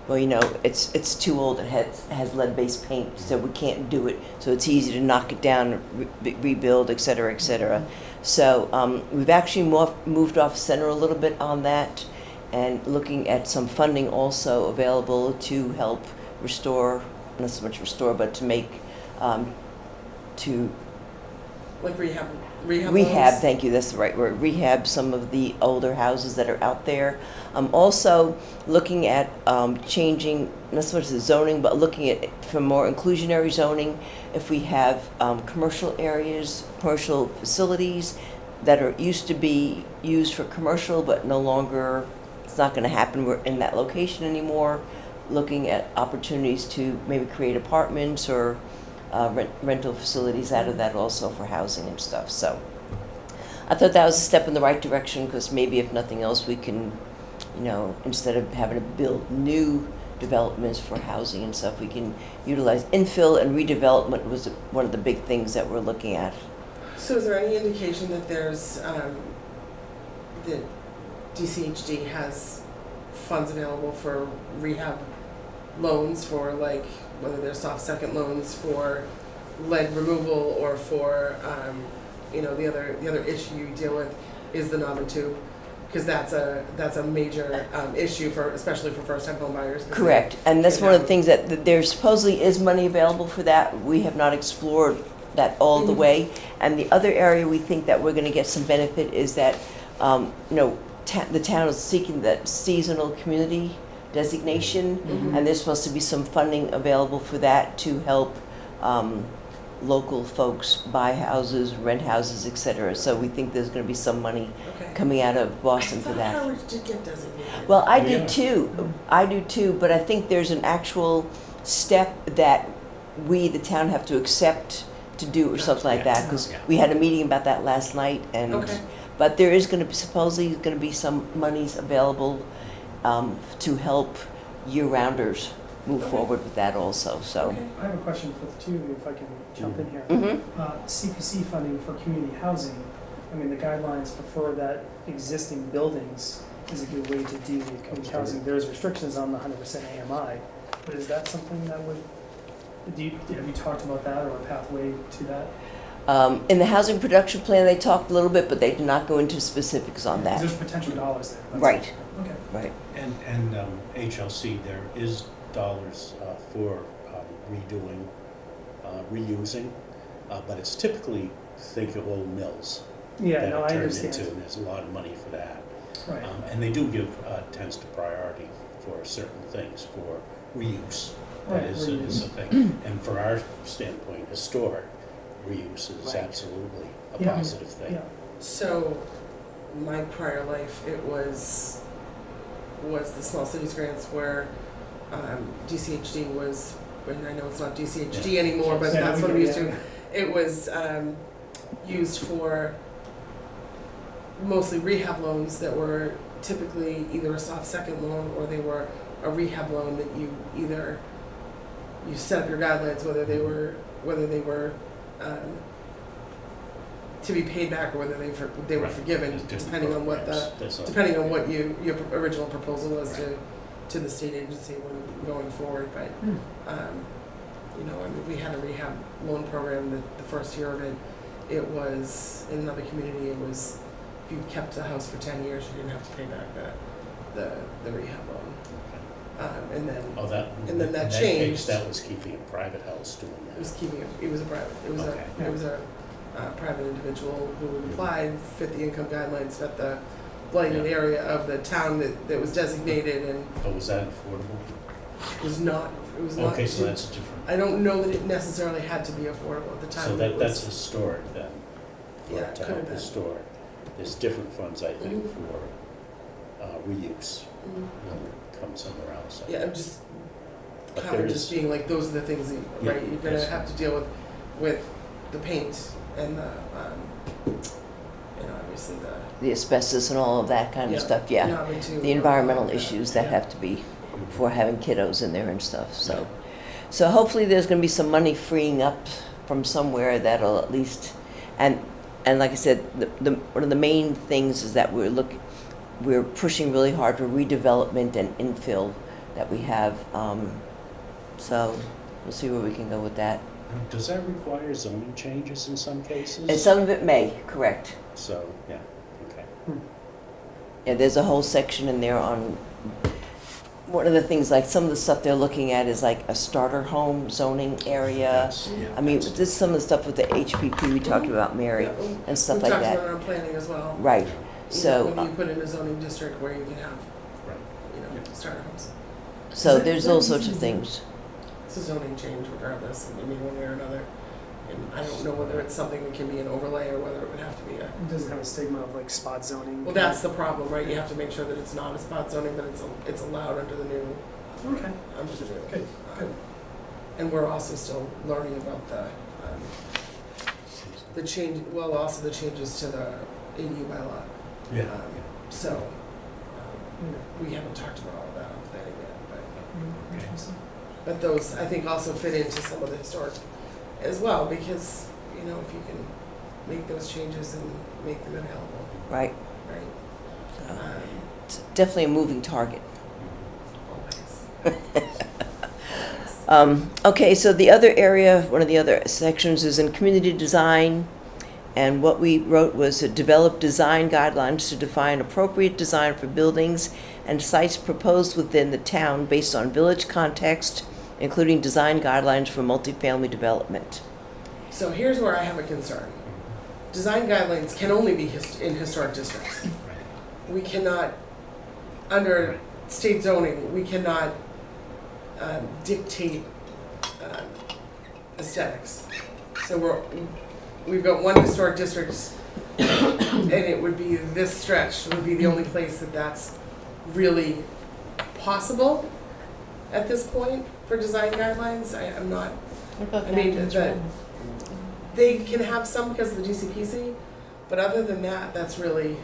J: it's too old, it has lead-based paint, so we can't do it. So it's easy to knock it down, rebuild, et cetera, et cetera. So we've actually moved off center a little bit on that, and looking at some funding also available to help restore, not so much restore, but to make, to
B: Like rehab
J: rehab,
B: homes?
J: thank you, that's the right word, rehab some of the older houses that are out there. Also looking at changing, not so much the zoning, but looking at for more inclusionary zoning. If we have commercial areas, commercial facilities that used to be used for commercial, but no longer, it's not going to happen, we're in that location anymore. Looking at opportunities to maybe create apartments or rental facilities out of that also for housing and stuff. So I thought that was a step in the right direction, because maybe if nothing else we can, instead of having to build new developments for housing and stuff, we can utilize infill, and redevelopment was one of the big things that we're looking at.
B: So is there any indication that there's, that DCHD has funds available for rehab loans for, like, whether they're soft second loans for lead removal or for, the other issue you deal with is the knob and tube? Because that's a major issue especially for first-time home buyers.
J: Correct, and that's one of the things that there supposedly is money available for that. We have not explored that all the way. And the other area we think that we're going to get some benefit is that, the town is seeking that seasonal community designation, and there's supposed to be some funding available for that to help local folks buy houses, rent houses, et cetera. So we think there's going to be some money
B: Okay.
J: coming out of Boston
B: I
J: for
B: thought
J: that.
B: Harwich did get designated.
J: Well, I
A: Yeah.
J: do too. I do too, but I think there's an actual step that we, the town, have to accept to do or something like that. Because
A: Yeah.
J: we had a meeting about that last night, and
B: Okay.
J: but there is going to be supposedly going to be some monies available to help year-rounders move
B: Okay.
J: forward with that also. So.
B: Okay.
C: I have a question for the two of you, if I can jump in here.
J: Mhm.
C: CPC funding for community housing, I mean, the guidelines prefer that existing buildings is a good way to do the community housing. There's restrictions on the 100% AMI, but is that something that would, have you talked about that or a pathway to that?
J: In the housing production plan, they talked a little bit, but they did not go into specifics on
C: 'Cause
J: that.
C: there's potential dollars there. That's
J: Right.
C: Okay.
J: Right.
A: And HLC, there is dollars for redoing, reusing, but it's typically, think of old mills
C: Yeah,
A: that
C: no,
A: it
C: I
A: turned
C: understand.
A: into, and there's a lot of money for that.
C: Right.
A: And they do give, tends to priority for certain things, for reuse. That
C: Right,
A: is
C: reuse.
A: a thing. And for our standpoint, historic reuse is
B: Right.
A: absolutely a
C: Yeah.
A: positive thing.
C: Yeah.
B: So, my prior life, it was the small cities grants where DCHD was, and I know it's not DCHD anymore, but
C: Yeah,
B: that's what we used
C: yeah.
B: to. It was used for mostly rehab loans that were typically either a soft second loan or they were a rehab loan that you either you set up your guidelines whether they were to be paid back or whether they were
A: Right.
B: forgiven
A: There's different
B: depending on what
A: programs. There's a-
B: depending on what your original proposal was to the state agency when going forward. But you know, I mean, we had a rehab loan program that the first year of it, it was in another community. It was if you kept the house for 10 years, you didn't have to pay back the rehab loan. And then
A: Oh, that,
B: and then
A: in
B: that
A: that case,
B: changed.
A: that was keeping a private house doing
B: it was
A: that.
B: keeping it was a private
A: Okay.
B: it was a private individual who applied, fit the income guidelines, fit the blighted
A: Yeah.
B: area of the town that was designated, and
A: Oh, was that affordable?
B: it was not. It was not.
A: Okay, so that's different.
B: I don't know that it necessarily had to be affordable at the time.
A: So
B: It was-
A: that's historic then, for
B: Yeah,
A: it
B: it
A: to
B: could
A: help
B: have been.
A: historic. There's different funds, I think,
B: Mhm.
A: for reuse,
B: Mhm.
A: will come somewhere else. I
B: Yeah, I'm
A: think.
B: just
A: But
B: kind
A: there
B: of just
A: is-
B: being like those are the things that
A: Yeah,
B: right you're gonna
A: yes.
B: have to deal with the paint and the obviously
J: The asbestos and all of that kind of stuff. Yeah.
B: having to
J: The environmental
B: that.
J: issues that
A: Yeah.
J: have to be for having kiddos in there and stuff. So hopefully there's going to be some money freeing up from somewhere that'll at least, and like I said, the one of the main things is that we're pushing really hard for redevelopment and infill that we have. So we'll see where we can go with that.
A: Does that require zoning changes in some cases?
J: And some of it may, correct.
A: So, yeah, okay.
J: Yeah, there's a whole section in there on, one of the things, like some of the stuff they're looking at is like a starter home zoning area.
A: That's- yeah,
J: I mean,
A: that's-
J: this is some of the stuff with the HPP we talked about, Mary,
B: Yeah,
J: and stuff
B: we've
J: like
B: talked
J: that.
B: about it on planning as well.
J: Right,
B: You know,
J: so,
B: when you put in a zoning district where you can have
A: Right.
B: starter homes.
J: so there's all sorts of things.
B: It's a zoning change regardless. I mean, one way or another. And I don't know whether it's something that can be an overlay or whether it would have to be a.
C: It doesn't have a stigma of like spot zoning.
B: Well, that's the problem, right? You have to make sure that it's not a spot zoning, but it's allowed under the new.
C: Okay.
B: Under the new.
C: Good, good.
B: And we're also still learning about the change. Well, also the changes to the ADU bylaw.
A: Yeah.
B: So we haven't talked about all of that on planning yet, but.
C: Interesting.
B: But those, I think, also fit into some of the historic as well, because, you know, if you can make those changes and make them available,
J: Right.
B: right?
J: It's definitely a moving target.
B: Always.
J: Okay, so the other area, one of the other sections is in community design. And what we wrote was to develop design guidelines to define appropriate design for buildings and sites proposed within the town based on village context, including design guidelines for multifamily development.
B: So here's where I have a concern. Design guidelines can only be in historic districts. we cannot, under state zoning, we cannot dictate aesthetics. So we've got one historic district, and it would be this stretch would be the only place that that's really possible at this point for design guidelines. I'm not,
D: What about
B: I mean,
D: Captain's
B: the-
D: Run?
B: they can have some because of the DCPC, but other than that, that's really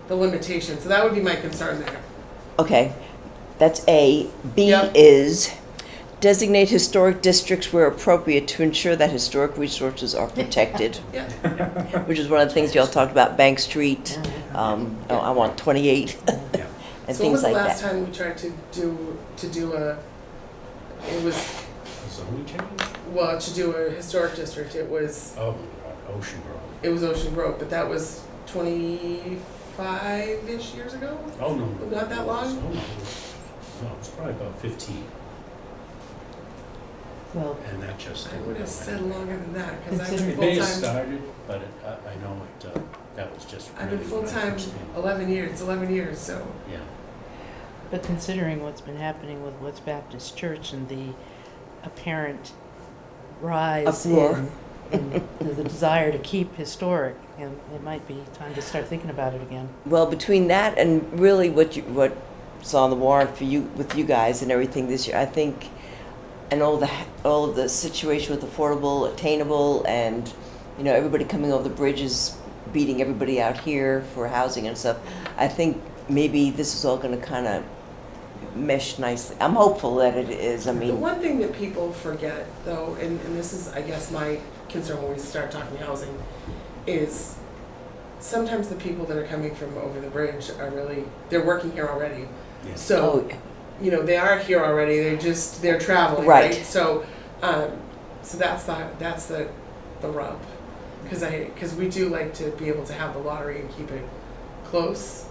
B: the limitation. So that would be my concern there.
J: Okay, that's A. B
B: Yep.
J: is designate historic districts where appropriate to ensure that historic resources are protected,
B: Yeah.
J: which is one of the things y'all talked about, Bank Street, I want 28,
A: Yeah.
J: and
B: So when was
J: things
B: the
J: like
B: last
J: that.
B: time we tried to do a, it was,
A: Zoning change?
B: well, to do a historic district, it was
A: Oh, Ocean Grove.
B: Ocean Grove, but that was 25-ish years ago?
A: Oh, no.
B: Not that long?
A: Oh, no, it was probably about 15,
D: Well,
A: and that just
B: I
A: didn't
B: would
A: go
B: have said
A: anywhere.
B: longer than that, because I've
D: Consider-
B: been
A: It may have
B: full-time,
A: started, but I know that was just
B: I've been
A: really when I
B: full-time
A: first came.
B: 11 years, so.
A: Yeah.
D: but considering what's been happening with Woods Baptist Church and the apparent rise
J: Uproar.
D: in the desire to keep historic, and it might be time to start thinking about it again.
J: Well, between that and really what's on the warrant for you, with you guys and everything this year, I think, and all of the situation with affordable, attainable, and, you know, everybody coming over the bridges, beating everybody out here for housing and stuff, I think maybe this is all gonna kind of mesh nicely. I'm hopeful that it is, I
B: The
J: mean,
B: one thing that people forget, though, and this is, I guess, my concern when we start talking housing, is sometimes the people that are coming from over the bridge are really, they're working here already.
A: Yeah.
B: So,
J: oh,
B: you know, they are here already, they're traveling,
J: Right.
B: right? So, so that's the rub. Because we do like to be able to have the lottery and keep it close.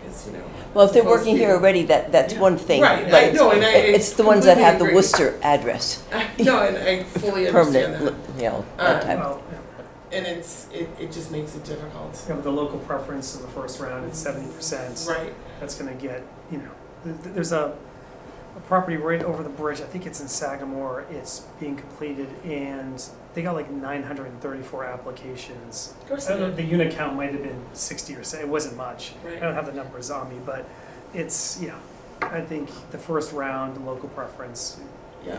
B: Because, you know.
J: well, if they're
B: supposed
J: working
B: to
J: here
B: be-
J: already, that's
A: Yeah.
J: one thing.
B: Right,
J: but
B: I know, and I
J: it's the ones that have the
B: completely agree.
J: Worcester address,
B: No, and I fully understand
J: permanent,
B: that.
J: you know, that type.
C: Well,
B: And it just makes it difficult.
C: with the local preference of the first round, it's 70%.
B: Right.
C: That's gonna get, you know, there's a property right over the bridge, I think it's in Sagamore, it's being completed, and they got like 934 applications.
B: Of course
C: I don't know,
B: they
C: the unit count might have been 60 or so, it wasn't much.
B: Right.
C: I don't have the numbers on me, but it's, yeah, I think the first round, local preference.
B: Yeah.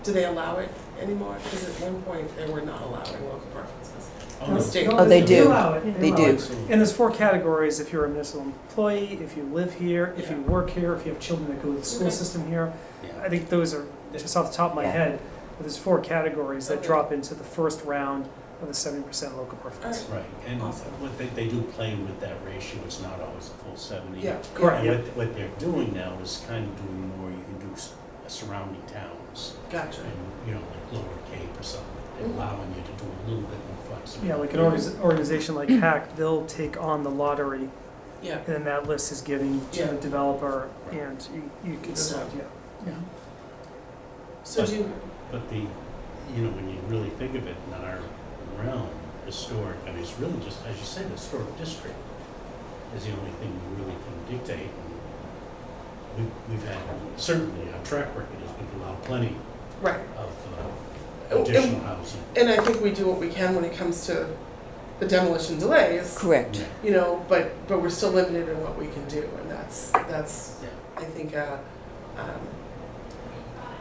B: Do they allow it anymore? Because at one point, they were not allowing local preferences.
A: Oh,
B: The
A: no.
B: state.
J: Oh, they do.
C: allow it.
J: They
C: allow
J: do.
C: it. And there's 4 categories: if you're a municipal employee, if you live here, if you
B: Yeah.
C: work here, if you have children that go to the school
B: Okay.
C: system here.
A: Yeah.
C: I think those are just off the top of my
J: Yeah.
C: head. But there's 4 categories that
B: Okay.
C: drop into the first round of the 70% local preference.
B: All
A: Right, and
B: Awesome.
A: what they do play with that ratio, it's not always a full 70.
B: Yeah.
C: Correct.
A: And
C: Yeah.
A: what they're doing now is kind of doing more, you can do surrounding towns,
B: Gotcha.
A: and, you know, like Lower Cape or something,
B: Mhm.
A: allowing you to do a little bit more flexibility.
C: Yeah, like an organization like HAC, they'll take on the lottery,
B: Yeah.
C: and then that list is given to
B: Yeah.
C: the developer, and you can
B: Good
C: select,
B: job.
C: yeah.
B: So do you,
A: But you know, when you really think of it in our realm, historic, I mean, it's really just, as you said, historic district is the only thing we really can dictate. And we've had, certainly, our track record is we've allowed plenty
B: right.
A: of
B: Oh,
A: additional housing.
B: And I think we do what we can when it comes to the demolition delays,
J: Correct.
B: you know, but we're still limited in what we can do, and that's,
A: Yeah.
B: I think,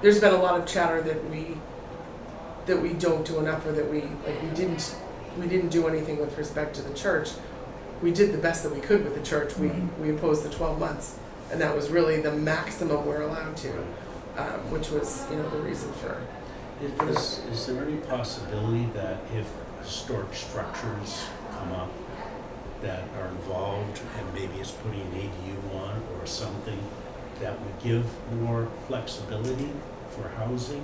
B: there's been a lot of chatter that we don't do enough, or that we didn't do anything with respect to the church. We did the best that we could with the church. We imposed the 12 months, and that was really the maximum we're allowed to, which was, you know, the reason for.
A: Is there any possibility that if historic structures come up that are involved, and maybe it's putting an ADU on or something, that would give more flexibility for housing,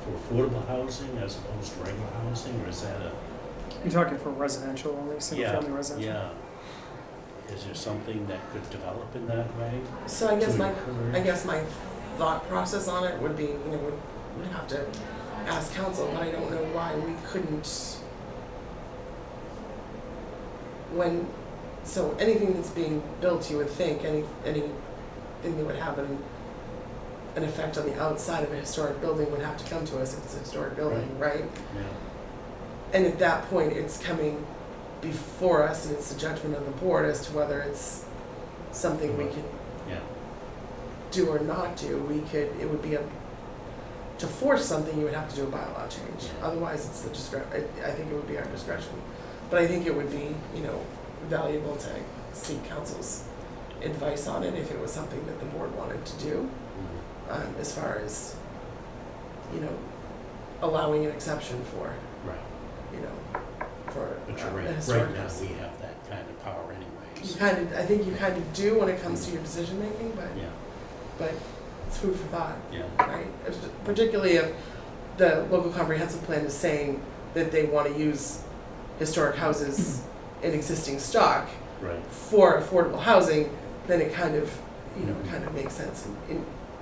A: for affordable housing as opposed to regular housing, or is that a?
C: You're talking for residential only, single-family residential?
A: Yeah. Is there something that could develop in that way?
B: So I guess
A: to
B: my
A: encourage?
B: thought process on it would be, you know, we'd have to ask council, but I don't know why we couldn't. When so anything that's being built, you would think, anything that would have an effect on the outside of a historic building would have to come to us if it's a historic building, right?
A: Yeah.
B: And at that point, it's coming before us, and it's the judgment of the board as to whether it's something we can
A: Yeah.
B: do or not do. It would be to force something, you would have to do a bylaw change. Otherwise, it's I think it would be our discretion. But I think it would be, valuable to seek council's advice on it if it was something that the board wanted to do, as far as, allowing an exception for,
A: Right.
B: for
A: But you're
B: a
A: right,
B: historic
A: right now,
B: house.
A: we have that kind of power anyways.
B: I think you kind of do when it comes to your decision making,
A: Yeah,
B: but it's food for thought,
A: yeah,
B: right? Particularly if the local comprehensive plan is saying that they want to use historic houses in existing stock
A: right.
B: for affordable housing, then it kind of, kind of makes sense.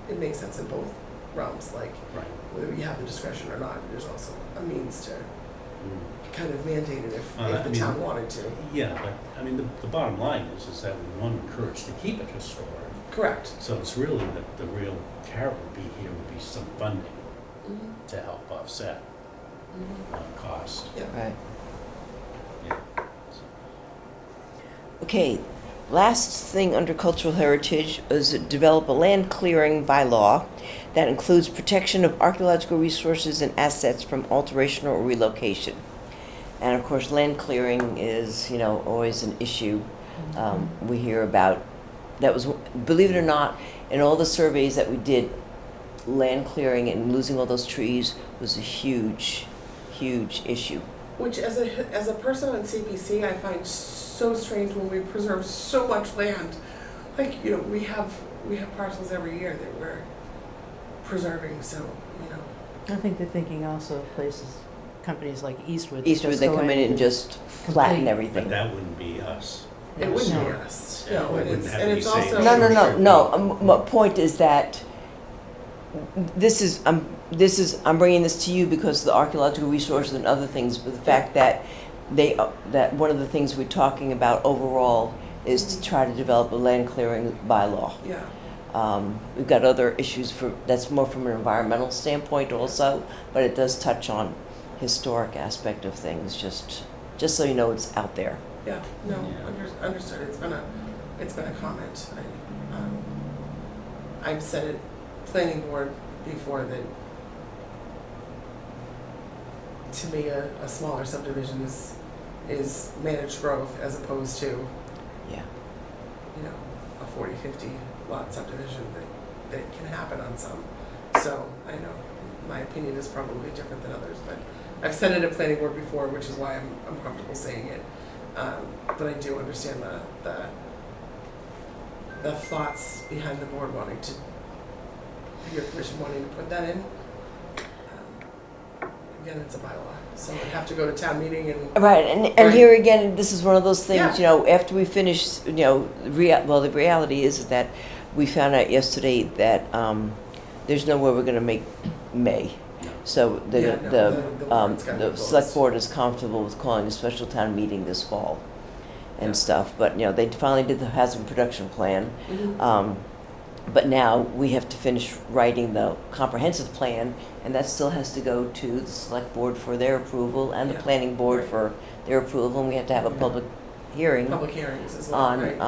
B: It makes sense in both realms, like
A: Right.
B: whether you have the discretion or not. There's also a means to
A: Mm.
B: kind of mandate it if
A: I
B: the
A: mean,
B: town wanted to.
A: Yeah, but, I mean, the bottom line is that we want to encourage to keep it historic.
B: Correct.
A: So it's really the real carrot would be some funding
B: Mhm.
A: to help offset
B: Mhm.
A: cost.
B: Yeah.
J: Right.
A: Yeah.
J: Okay, last thing under cultural heritage is develop a land clearing bylaw that includes protection of archaeological resources and assets from alteration or relocation. And of course, land clearing is, always an issue we hear about. That was, believe it or not, in all the surveys that we did, land clearing and losing all those trees was a huge, huge issue.
B: Which, as a person on CPC, I find so strange when we preserve so much land. Like, we have parcels every year that we're preserving, so,
D: I think they're thinking also of places, companies like Eastwood. that
J: Eastwood,
D: just
J: they
D: go
J: come in and just flatten
D: complete-
J: everything.
A: But that wouldn't be us.
B: it wouldn't be
D: No.
B: us.
A: Yeah,
B: No,
A: we
B: and
A: wouldn't
B: it's,
A: have
B: and
A: to
B: it's
A: be saying
B: also.
J: No. My point is that this is I'm bringing this to you because of the archaeological resources and other things. But the fact that that one of the things we're talking about overall is to try to develop a land clearing bylaw.
B: Yeah.
J: We've got other issues that's more from an environmental standpoint also, but it does touch on historic aspect of things. Just so you know, it's out there.
B: Yeah. No.
A: Yeah.
B: Understood. It's been a comment. I've said it, planning board before, that to me a smaller subdivision is managed growth as opposed to
J: Yeah.
B: a 40, 50 lot subdivision that can happen on some. So I know my opinion is probably different than others, but I've said it at planning board before, which is why I'm comfortable saying it. But I do understand the thoughts behind the board wanting to, your commission wanting to put that in. Again, it's a bylaw, so it'd have to go to town meeting and.
J: Right, and
B: Right.
J: here again, this is one of those things,
B: Yeah.
J: after we finish, the reality is that we found out yesterday that there's no way we're gonna make May. So
B: Yeah, no, the warrant's gotta be
J: the
B: closed.
J: select board is comfortable with calling a special town meeting this fall and
B: Yeah.
J: stuff, but, they finally did the hazard production plan.
B: Mhm.
J: But now we have to finish writing the comprehensive plan, and that still has to go to the select board for their approval and the
B: Yeah.
J: planning board
B: Right.
J: for their approval, and we have to have a
B: Yeah.
J: public hearing
B: Public hearings as well,
J: on
B: right?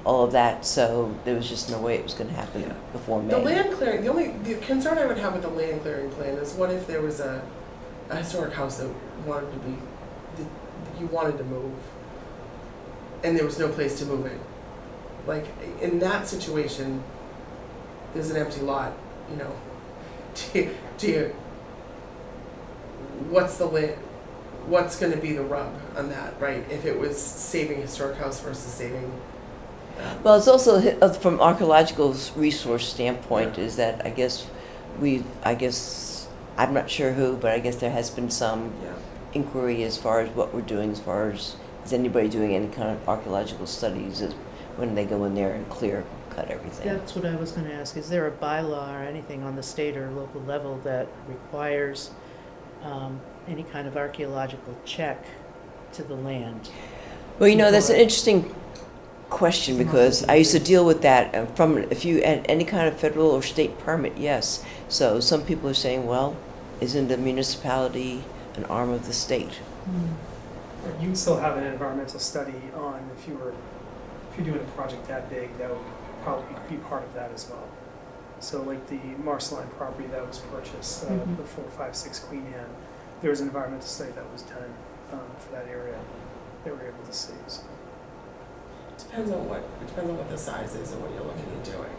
J: all of that, so there was just no way it was gonna happen
B: Yeah.
J: before May.
B: The land clearing, the concern I would have with the land clearing plan is, what if there was a historic house that you wanted to move, and there was no place to move it? Like, in that situation, there's an empty lot, do you, what's gonna be the rub on that, right? If it was saving historic house versus saving.
J: Well, it's also from archaeological resource standpoint is that I guess I'm not sure who, but I guess there has been some
B: Yeah.
J: inquiry as far as what we're doing, as far as is anybody doing any kind of archaeological studies when they go in there and clear cut everything.
D: That's what I was gonna ask. Is there a bylaw or anything on the state or local level that requires any kind of archaeological check to the land?
J: Well, that's an interesting question, because I used to deal with that from, if you had any kind of federal or state permit, yes. So some people are saying, well, isn't the municipality an arm of the state?
C: You can still have an environmental study on, if you're doing a project that big, that would probably be part of that as well. So like the Marceline property that was purchased, the 456 Queen Anne, there was an environmental study that was done for that area they were able to see. So.
B: Depends on what the size is and what you're looking at doing.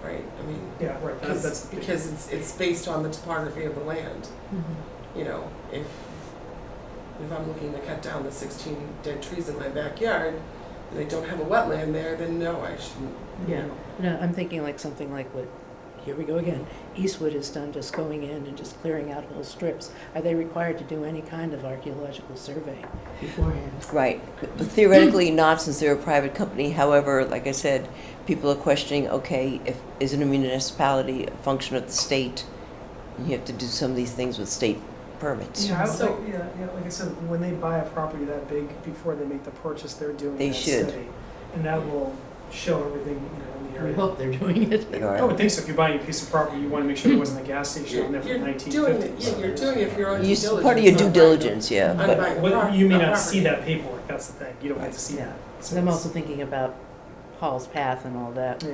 B: Right? I mean,
C: Yeah, right.
B: because it's based on the topography of the land. You know, if I'm looking to cut down the 16 dead trees in my backyard and I don't have a wetland there, then no, I shouldn't. you
D: Yeah.
B: know.
D: No, I'm thinking like something like what, here we go again, Eastwood has done, just going in and just clearing out whole strips. Are they required to do any kind of archaeological survey beforehand?
J: Right. Theoretically not, since they're a private company. However, like I said, people are questioning, okay, isn't a municipality a function of the state? You have to do some of these things with state permits.
C: Yeah,
B: So-
C: like I said, when they buy a property that big, before they make the purchase, they're doing
J: They
C: that
J: should.
C: study. And that will show everything, in the
D: We
C: area.
D: hope they're doing it.
J: They are.
C: I would think so. If you're buying a piece of property, you want to make sure there wasn't a gas station on there
B: You're
C: from
B: doing
C: 1950s.
B: it. You're doing it for your own due
J: You,
B: diligence.
J: part of your
B: not
J: due
B: buying
J: diligence, yeah.
B: I'm
J: But
B: buying a
C: But you may
B: a
C: not see
B: property.
C: that paperwork. That's the thing. You don't get to see
D: Yeah.
C: that.
D: So I'm also thinking about Hall's Path and all that.
C: Yeah.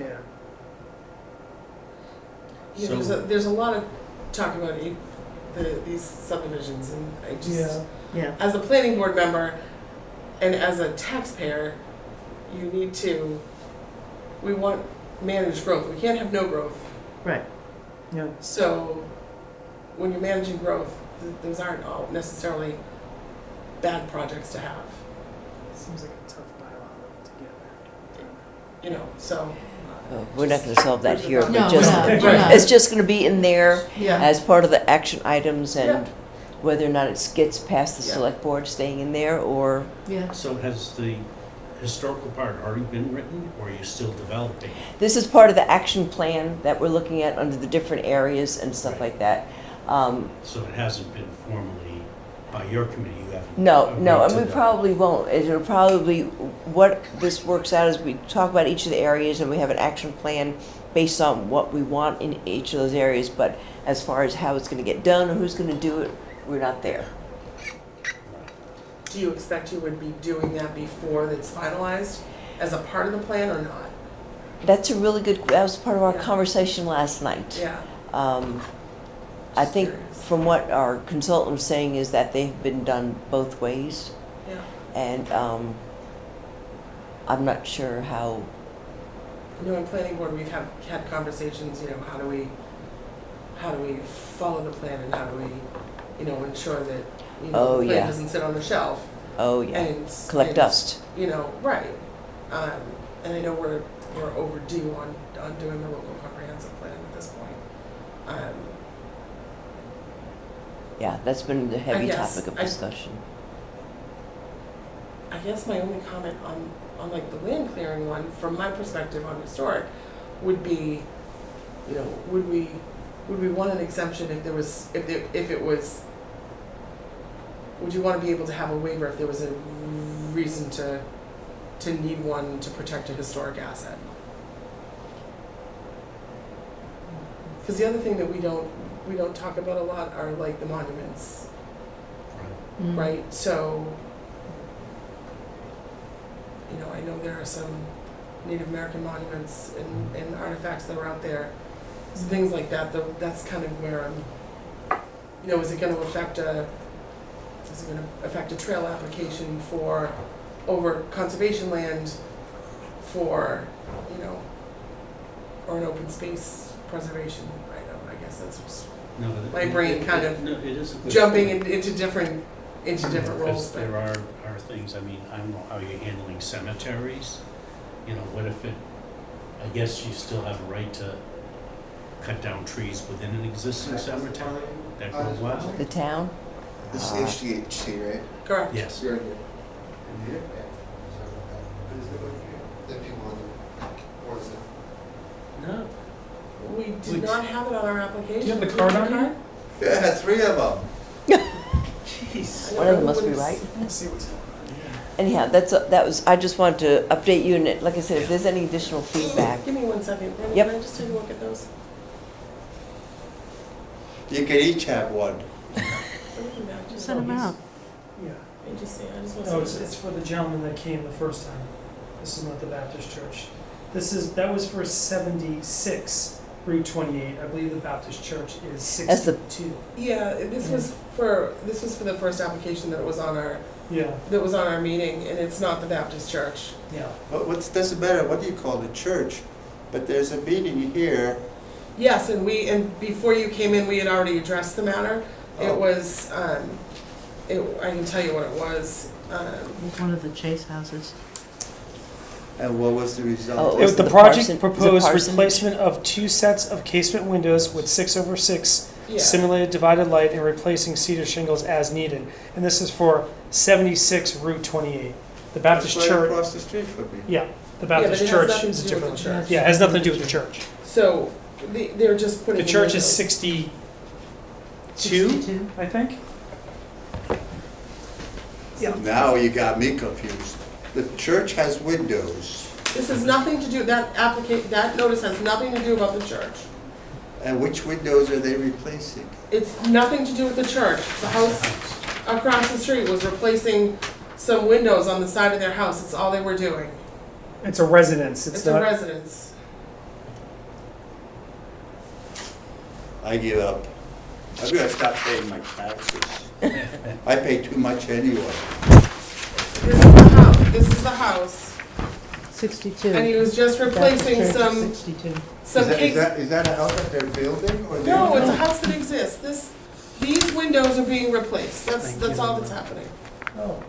B: Yeah, there's a lot of talk about these subdivisions, and I just,
D: Yeah.
B: as a planning board member and as a taxpayer, we want managed growth. We can't have no growth.
D: Right.
C: Yeah.
B: So when you're managing growth, those aren't all necessarily bad projects to have.
C: Seems like a tough bylaw to get.
B: You know, so.
J: we're not going to solve that here.
D: No,
J: But just,
D: we're not.
J: it's just going to be in there
B: Yeah.
J: as part of the action items, and
B: Yeah.
J: whether or not it gets past the
B: Yeah.
J: select board staying in there, or
D: Yeah.
A: So has the historical part already been written, or are you still developing?
J: this is part of the action plan that we're looking at under the different areas and stuff like that.
A: So it hasn't been formally, by your committee, you haven't?
J: No,
A: agreed
J: and
A: to
J: we
A: that?
J: probably won't. It'll probably, what this works out is we talk about each of the areas and we have an action plan based on what we want in each of those areas, but as far as how it's gonna get done or who's gonna do it, we're not there.
B: Do you expect you would be doing that before it's finalized as a part of the plan or not?
J: That's a really good, that was part of our
B: Yeah.
J: conversation last night.
B: Yeah.
J: I
B: Just
J: think
B: curious.
J: from what our consultant was saying is that they've been done both ways,
B: Yeah.
J: and I'm not sure how,
B: You know, in planning board, we've had conversations, how do we follow the plan, and how do we, ensure that,
J: Oh,
B: the plan
J: yeah.
B: doesn't sit on the shelf
J: oh yeah,
B: and.
J: collect
B: and,
J: dust.
B: Right. And I know we're overdue on doing the local comprehensive plan at this point.
J: Yeah, that's been the heavy
B: guess
J: topic of
B: I-
J: discussion.
B: I guess my only comment on like the land clearing one, from my perspective on historic, would be, would we want an exemption if it was, would you want to be able to have a waiver if there was a reason to need one to protect a historic asset? Because the other thing that we don't talk about a lot are like the monuments,
D: Mm.
B: right? So, I know there are some Native American monuments and artifacts that are out there. So things like that, that's kind of where I'm, is it going to affect a trail application over conservation land for, or an open space preservation item? I guess that's just
A: No, but
B: my brain kind of
A: No, it is a good
B: jumping
A: point.
B: into different roles.
A: Because there are things, I mean, I don't know how you're handling cemeteries. What if I guess you still have a right to cut down trees within an existing cemetery that grow wild?
J: The town?
I: This is HDHC, right?
B: Correct.
A: Yes.
I: You're in here. The people on the, or is it?
A: No.
B: We did not have it on our application.
C: Do you have the
B: Do
C: card on you?
I: Yeah, 3 of them.
A: Jeez.
B: I
J: One of them
B: know
J: must be
B: everyone's-
J: right.
C: Let's see what's.
J: anyhow, I just wanted to update you, and like I said, if there's any additional feedback.
B: Give me 1 second. Brandon,
J: Yep.
B: Can I just take a look at those?
I: You can each have one.
D: Send them out.
C: Yeah.
B: I just see. I just want
C: No,
B: to
C: it's,
B: see.
C: it's for the gentleman that came the first time. This is not the Baptist church. That was for 76 Route 28. I believe the Baptist church is
J: That's the-
C: 62.
B: Yeah, this was for the first application that was on our meeting, and it's not the Baptist church.
C: Yeah.
I: Doesn't matter what you call the church, but there's a meeting here.
B: Yes, and before you came in, we had already addressed the matter. It
I: Oh.
B: was, I can tell you what it was.
D: It was one of the Chase houses.
I: And what was the result?
J: Oh,
C: It was the
J: the
C: project
J: Parson-
C: proposed
J: the Parsonage?
C: replacement of 2 sets of casement windows with 6/6
B: Yeah.
C: simulated divided light and replacing cedar shingles as needed. And this is for 76 Route 28. The Baptist
I: That's right
C: church,
I: across the street from me.
C: yeah, the
B: Yeah, but
C: Baptist
B: it has
C: church
B: nothing
C: is
B: to do with
C: different.
B: the church.
C: Yeah, it has nothing to do with the church.
B: So they're just putting.
C: The church is
B: windows.
C: 62,
D: 62?
C: I think. Yeah.
I: Now you got me confused. The church has windows,
B: This has nothing to do, that notice has nothing to do about the church.
I: and which windows are they replacing?
B: It's nothing to do with the church. The house across the street was replacing some windows on the side of their house. It's all they were doing.
C: It's a residence.
B: It's
C: It's
B: a
C: not.
B: residence.
I: I give up. I'm gonna stop paying my taxes. I pay too much anyway.
B: This is the house.
D: 62.
B: And he was just
D: Baptist
B: replacing
D: church is
B: some
D: 62.
B: cakes.
I: Is that a house that they're building or?
B: No, it's a house that exists. These windows are being replaced. That's all that's happening.
C: Oh,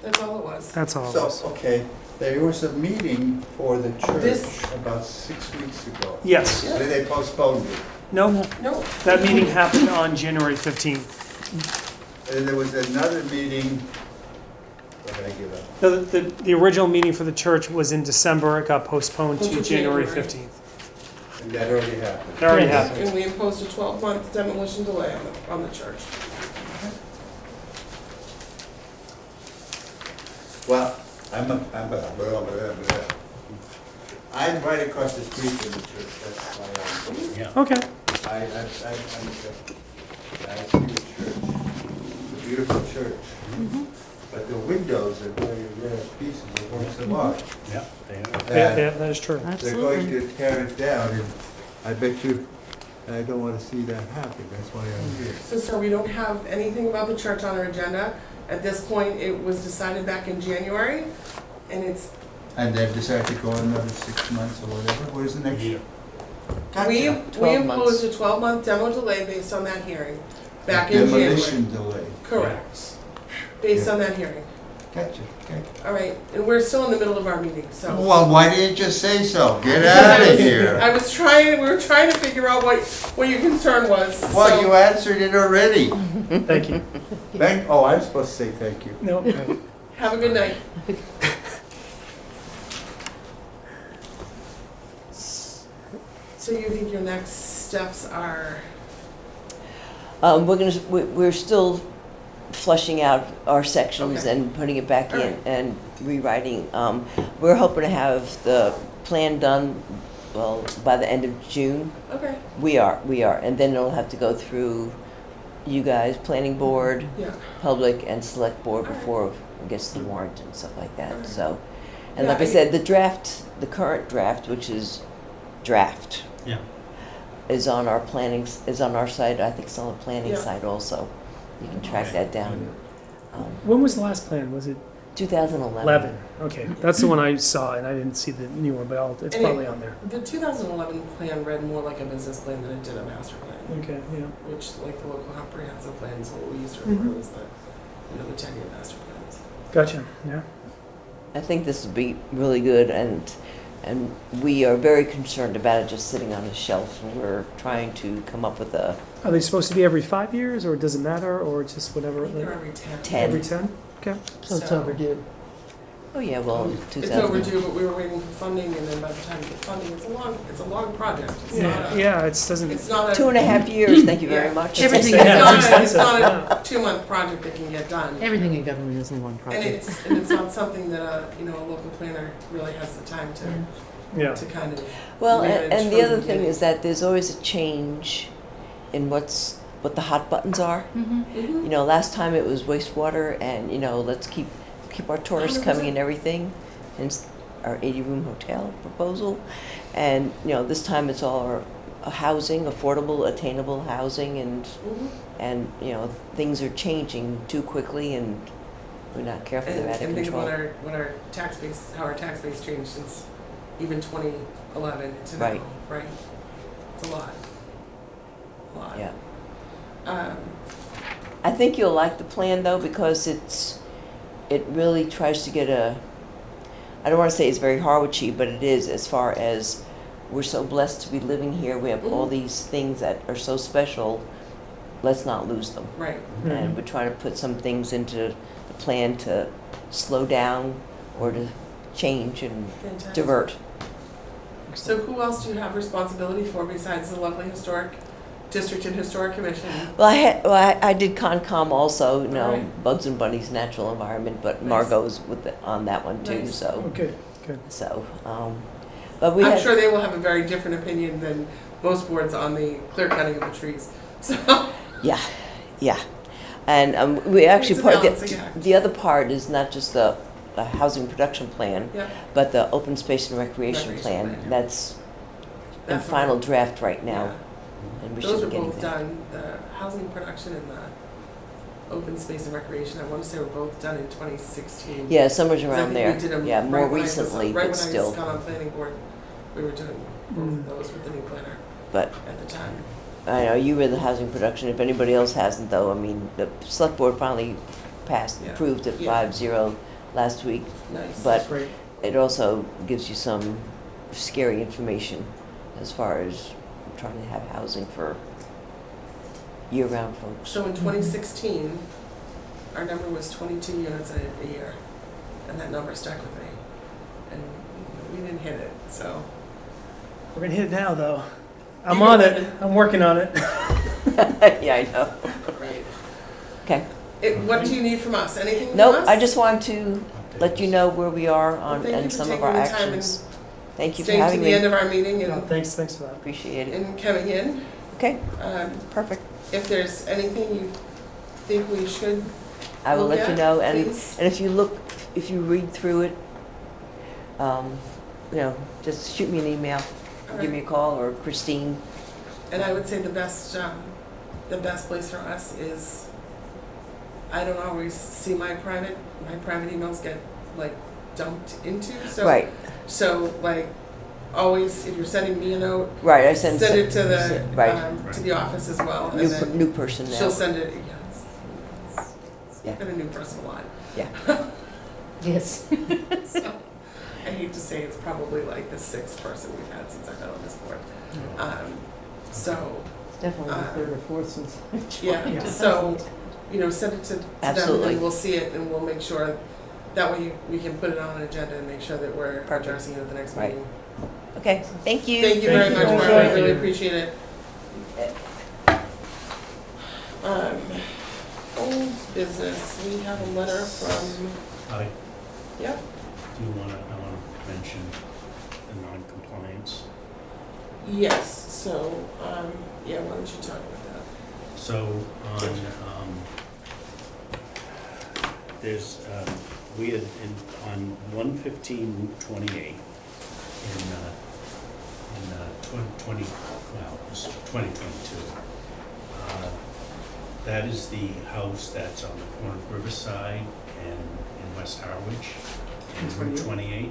B: That's all it was.
C: that's all. it
I: So,
C: was.
I: okay, there was a meeting for the
B: This-
I: church about 6 weeks ago.
C: Yes.
B: Yeah.
I: Then they postponed it.
C: No,
B: No.
C: that meeting happened on January 15th.
I: And there was another meeting, what did I give up?
C: The original meeting for the church was in December. It got postponed to
B: To
C: January
B: January.
C: 15th.
I: And that already happened.
C: That already
D: Yes.
C: happened.
B: And we imposed a 12-month demolition delay on the church.
I: Well, I'm right across the street from the church, that's why
A: Yeah.
C: Okay.
I: I see the church, it's a beautiful church. But the windows are very rare pieces of works of art.
A: Yeah, they are.
C: Yeah,
I: And
C: yeah, that is true.
I: they're going
D: Absolutely.
I: to tear it down, and I bet you, I don't want to see that happen, that's why I'm here.
B: So, sir, we don't have anything about the church on our agenda. At this point, it was decided back in January, and it's,
I: And they've decided to go another 6 months or whatever, where's the next?
A: Year.
B: we
J: 12 months.
B: imposed a 12-month demo delay based on that hearing back in January.
I: Demolition delay.
B: Correct. Based on that hearing.
I: Gotcha, okay.
B: All right, and we're still in the middle of our meeting, so.
I: Well, why didn't you just say so? Get
B: Because
I: out
B: I
I: of
B: was-
I: here.
B: we were trying to figure out what your concern was,
I: Well,
B: so-
I: you answered it already.
C: Thank you.
I: Oh, I'm supposed to say thank you.
C: No.
B: Have a good night. So you think your next steps are,
J: We're still fleshing out our sections
B: Okay.
J: and putting it back in
B: Alright.
J: and rewriting. We're hoping to have the plan done, well, by the end of June.
B: okay,
J: We are, and then it'll have to go through you guys, planning board,
B: yeah.
J: public, and select board
B: Alright.
J: before it gets to the warrant and stuff like that,
B: Alright.
J: so. And
B: Yeah,
J: like I said, the current draft, which is draft,
A: Yeah.
J: is on our is on our site. I think it's on the planning
B: Yeah.
J: site also. You can track that down.
C: When was the last plan? Was it
J: 2011.
C: 11? Okay, that's the one I saw, and I didn't see the new one, but it's
B: And
C: probably on there.
B: The 2011 plan read more like a business plan than it did a master plan,
C: Okay, yeah.
B: which like the local comprehensive plan is what we used to
C: Mhm.
B: refer as the 10-year master plans.
C: Gotcha, yeah.
J: I think this would be really good, and we are very concerned about it just sitting on a shelf. And we're trying to come up with a
C: Are they supposed to be every 5 years, or does it matter, or just whatever?
B: I think they're
C: Like,
B: every 10.
J: 10.
C: every 10? Okay.
D: So it's
B: So-
D: overdue.
J: Oh, yeah, well,
B: It's
J: 2000.
B: overdue, but we were waiting for funding, and then by the time you get funding, it's a long project. It's not a,
C: Yeah, it doesn't,
B: it's not a.
J: 2.5 years, thank you very
B: Yeah.
J: much.
D: Everything-
B: It's
C: Yeah,
B: not
C: it's
B: a, it's
C: expensive,
B: not a 2-month project that can get done.
D: Everything in government is in one
B: And
D: project.
B: it's not something that a local planner really has the time
C: yeah.
B: to kind of.
J: Well,
B: manage
J: and the
B: from
J: other
B: the
J: thing
B: beginning.
J: is that there's always a change in what the hot buttons are.
D: Mhm.
J: You know, last time it was wastewater and, let's keep our tourists coming and everything, and our 80-room hotel proposal. And, this time it's all our housing, affordable, attainable housing, and things are changing too quickly, and we're not careful, they're out of
B: And think
J: control.
B: about what our tax base, how our tax base changed since even 2011 to now,
J: Right.
B: right? It's a lot. A lot.
J: Yeah.
B: Um,
J: I think you'll like the plan though, because it really tries to get I don't want to say it's very Harwichy, but it is, as far as we're so blessed to be living here. We have all these things that are so special. Let's not lose them.
B: right.
J: And we're trying to put some things into the plan to slow down or to change and
B: Fantastic.
J: divert.
B: So who else do you have responsibility for besides the lovely historic district and historic commission?
J: Well, I did Concom also,
B: Alright.
J: Bugs and Bunnies, natural environment, but
B: Nice.
J: Margot's on that one too.
B: Nice.
J: So,
C: Okay, good.
J: but we
B: I'm
J: had,
B: sure they will have a very different opinion than most boards on the clear cutting of the trees. So
J: yeah, and we actually
B: It's a
J: part
B: balancing act.
J: the other part is not just the housing production plan,
B: yeah,
J: but the open space and recreation
B: Recreation
J: plan.
B: plan.
J: That's in
B: That's
J: final
B: all.
J: draft right now,
B: yeah.
J: and we
B: Those
J: should
B: are
J: be getting
B: both
J: that.
B: done. The housing production and the open space and recreation, I want to say were both done in 2016.
J: Yeah, somewhere's
B: 'Cause I
J: around
B: think
J: there.
B: we did 'em
J: Yeah,
B: right
J: more
B: when I was-
J: recently,
B: right
J: but
B: when I
J: still.
B: just got on planning board, we were doing both
C: Mm.
B: of those with the new planner
J: But
B: at the time.
J: I know you were the housing production. If anybody else hasn't, though, I mean, the select board finally passed,
B: Yeah.
J: approved it
B: Yeah.
J: 5-0 last week.
B: Nice.
J: But
C: Great.
J: it also gives you some scary information as far as trying to have housing for year-round folks.
B: So in 2016, our number was 22 units a year, and that number stuck with me. And we didn't hit it, so.
C: We're gonna hit it now, though. I'm
B: You
C: on
B: go
C: it.
B: ahead.
C: I'm working on it.
J: Yeah, I know.
B: Right.
J: Okay.
B: What do you need from us? Anything from
J: Nope,
B: us?
J: I just wanted to let you know where we are on,
B: Thank you
J: and
B: for
J: some of
B: taking
J: our
B: the time and
J: actions. Thank you for
B: staying to
J: having
B: the end
J: me.
B: of our meeting
C: No,
B: and,
C: thanks for that.
J: Appreciate it.
B: and coming in.
J: Okay,
B: Um,
J: perfect.
B: If there's anything you think we should,
J: I will
B: Look
J: let you
B: at,
J: know, and
B: please.
J: if you read through it, just shoot me an email, give me a call, or Christine.
B: and I would say the best place for us is, I don't always see my private emails get like dumped into, so.
J: Right,
B: So like, always, if you're sending me a note,
J: right, I send
B: it to the,
J: right.
B: to the office as well, and then
J: New person now.
B: she'll send it, it's
J: Yeah.
B: been a new person a lot.
D: Yes.
B: So, I hate to say it's probably like the 6th person we've had since I've been on this board. So,
D: Definitely the
B: Uh,
D: third or fourth since.
B: yeah, so, send it to them,
J: Absolutely.
B: and we'll see it, and we'll make sure, that way we can put it on an agenda and make sure that we're
J: Perfect.
B: addressing it at the next
J: Right.
B: meeting.
J: Okay, thank you.
B: Thank you very
C: Thank
B: much,
C: you.
B: Barbara, I
C: Thank
B: really
C: you.
B: appreciate it. Old business, we have a letter from,
A: I
B: yep,
A: I want to mention the non-compliance.
B: yes, so, yeah, why don't you talk about that?
A: So we had on 115 Route 28 in 2022. That is the house that's on the corner of Riverside and in West Harwich, in Route 28,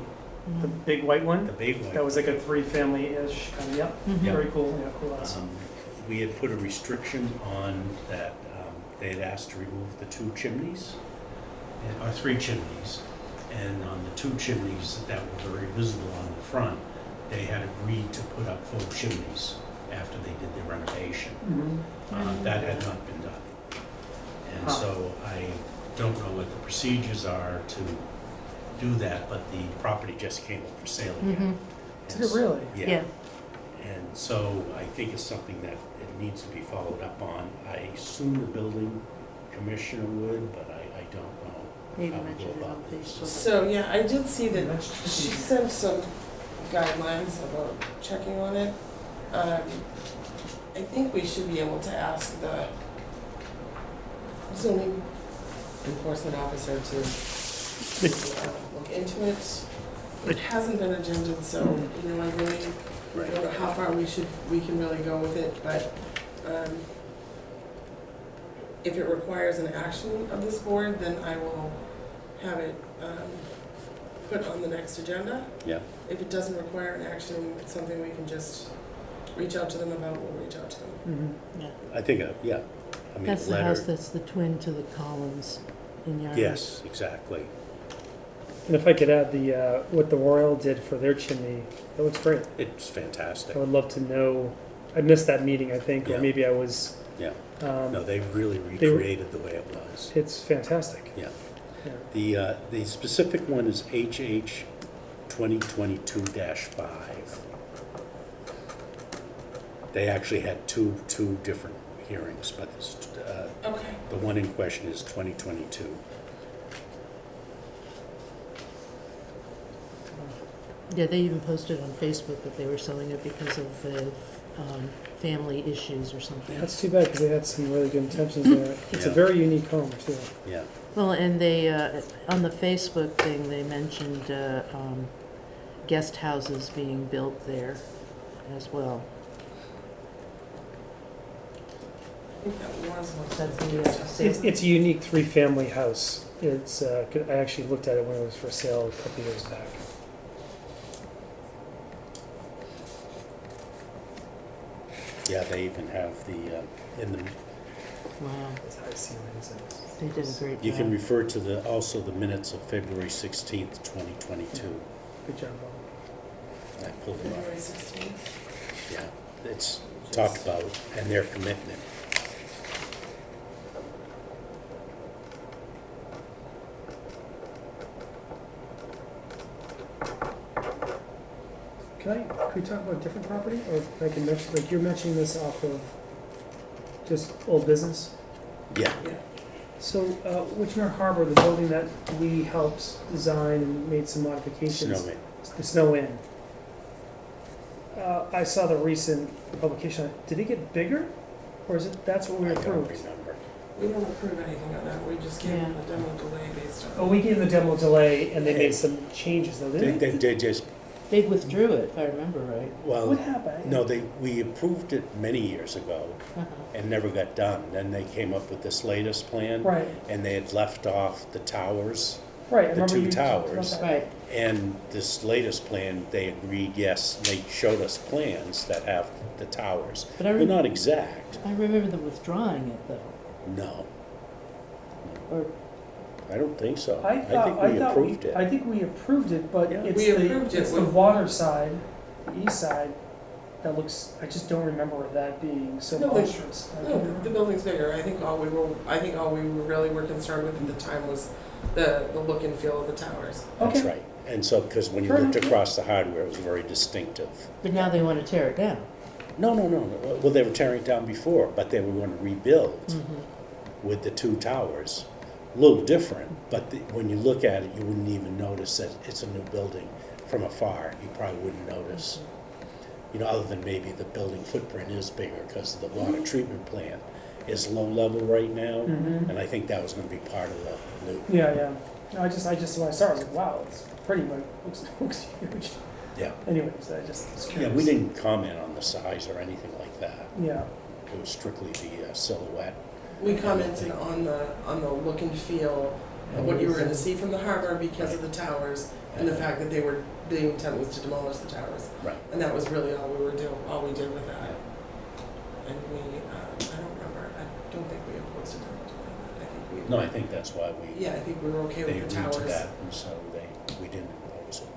C: The big white one?
A: the big one.
C: That was like a 3-family-ish kind of, yep.
A: Yeah.
C: Very cool, yeah, cool house.
A: We had put a restriction on that, they had asked to remove the 2 chimneys, or 3 chimneys, and on the 2 chimneys that were very visible on the front, they had agreed to put up full chimneys after they did their renovation.
C: Mhm.
A: That had not been done. And
C: Huh.
A: so I don't know what the procedures are to do that, but the property just came up for sale again.
C: Did it really?
A: Yeah. And so I think it's something that it needs to be followed up on. I assume the building commissioner would, but I don't know.
D: Maybe
A: how to go
D: mention it on
A: about this.
D: Facebook.
B: So, yeah, I did see that she sent some guidelines about checking on it. I think we should be able to ask the zoning enforcement officer to look into it. It hasn't been agendaed, so, you know, I don't know how far we can really go with it, but, if it requires an action of this board, then I will have it, put on the next agenda.
A: Yeah.
B: If it doesn't require an action, it's something we can just reach out to them about, we'll reach out to them.
A: I think, yeah, I mean,
D: That's the
A: letter.
D: house that's the twin to the Collins in Yarmouth.
A: Yes, exactly.
C: And if I could add the, what the Royal did for their chimney, that looks great.
A: It's fantastic.
C: I would love to know, I missed that meeting, I think,
A: Yeah.
C: or maybe I was,
A: Yeah. No, they really
C: they-
A: recreated the way it was.
C: it's fantastic.
A: Yeah.
C: Yeah.
A: The specific one is HH 2022-5. They actually had two different hearings, but this,
B: Okay.
A: the one in question is 2022.
D: Yeah, they even posted on Facebook that they were selling it because of family issues or something.
C: That's too bad, because they had some really good intentions there. It's a
A: Yeah.
C: very unique home, too.
A: Yeah.
D: Well, and they, on the Facebook thing, they mentioned guest houses being built there as well.
B: I think that was one.
D: That's the,
C: It's a unique three-family house. It's, I actually looked at it when it was for sale a couple years back.
A: Yeah, they even have in the,
D: wow,
C: It's high ceilings and
D: they did a great job.
A: you can refer to also the minutes of February 16th, 2022.
C: good job, Bob.
A: I pulled them up.
B: February 16th.
A: Yeah, it's talked about and their commitment.
C: Can we talk about a different property, or I can mention, like, you're mentioning this off of just old business?
A: Yeah,
B: Yeah.
C: So, Witchmere Harbor, the building that we helped design and made some modifications.
A: Snowman.
C: The Snow Inn. I saw the recent publication. Did it get bigger? Or is it, that's what we
A: I don't
C: approved?
A: remember.
B: We don't approve anything on that, we just gave them the demo delay based on.
C: Oh, we gave the demo delay and they made some changes though, didn't they?
A: They just,
D: They withdrew it, if I remember right.
A: well,
C: What happened?
A: no, we approved it many years ago
D: Uh-huh.
A: and never got done. Then they came up with this latest plan.
C: Right,
A: And they had left off the towers.
C: right. I
A: The
C: remember
A: two
C: you talked about
A: towers.
C: that.
D: Right,
A: And this latest plan, they agreed, yes, they showed us plans that have the towers.
D: but I
A: They're
D: remember,
A: not exact,
D: I remember them withdrawing it though,
A: no.
D: or,
A: I don't think so.
C: I thought
A: we approved it.
C: I think we approved it, but
A: Yeah.
C: it's
B: We approved it
C: it's the
B: with-
C: water side, the east side, that looks, I just don't remember that being so
B: No,
C: monstrous.
B: No, the building's bigger, I think all we really were concerned with at the time was the look and feel of the towers.
A: That's
C: Okay.
A: right. And so, because when you
C: Fair
A: looked
C: enough.
A: across the hardware, it was very distinctive.
D: but now they want to tear it down.
A: No. Well, they were tearing it down before, but they were going to rebuild
D: Mm-hmm.
A: with the two towers. A little different, but when you look at it, you wouldn't even notice that it's a new building from afar. You probably wouldn't notice. You know, other than maybe the building footprint is bigger because the water treatment plant is low level right now.
C: Mhm.
A: And I think that was going to be part of the new.
C: Yeah. No, I just, when I saw it, I was like, wow, it's pretty, but it looks huge.
A: Yeah.
C: Anyways, I just was
A: Yeah,
C: curious.
A: we didn't comment on the size or anything like that.
C: Yeah,
A: It was strictly the silhouette.
B: We commented on the look and feel of what you were gonna see from the harbor because of the towers and the fact that the intent was to demolish the towers.
A: Right.
B: And that was really all we did with that. And we, I don't remember, I don't think we opposed it. I think we.
A: No, I think that's why we,
B: Yeah, I think we were okay
A: they
B: with the
A: agreed to
B: towers.
A: that, and so we didn't oppose it.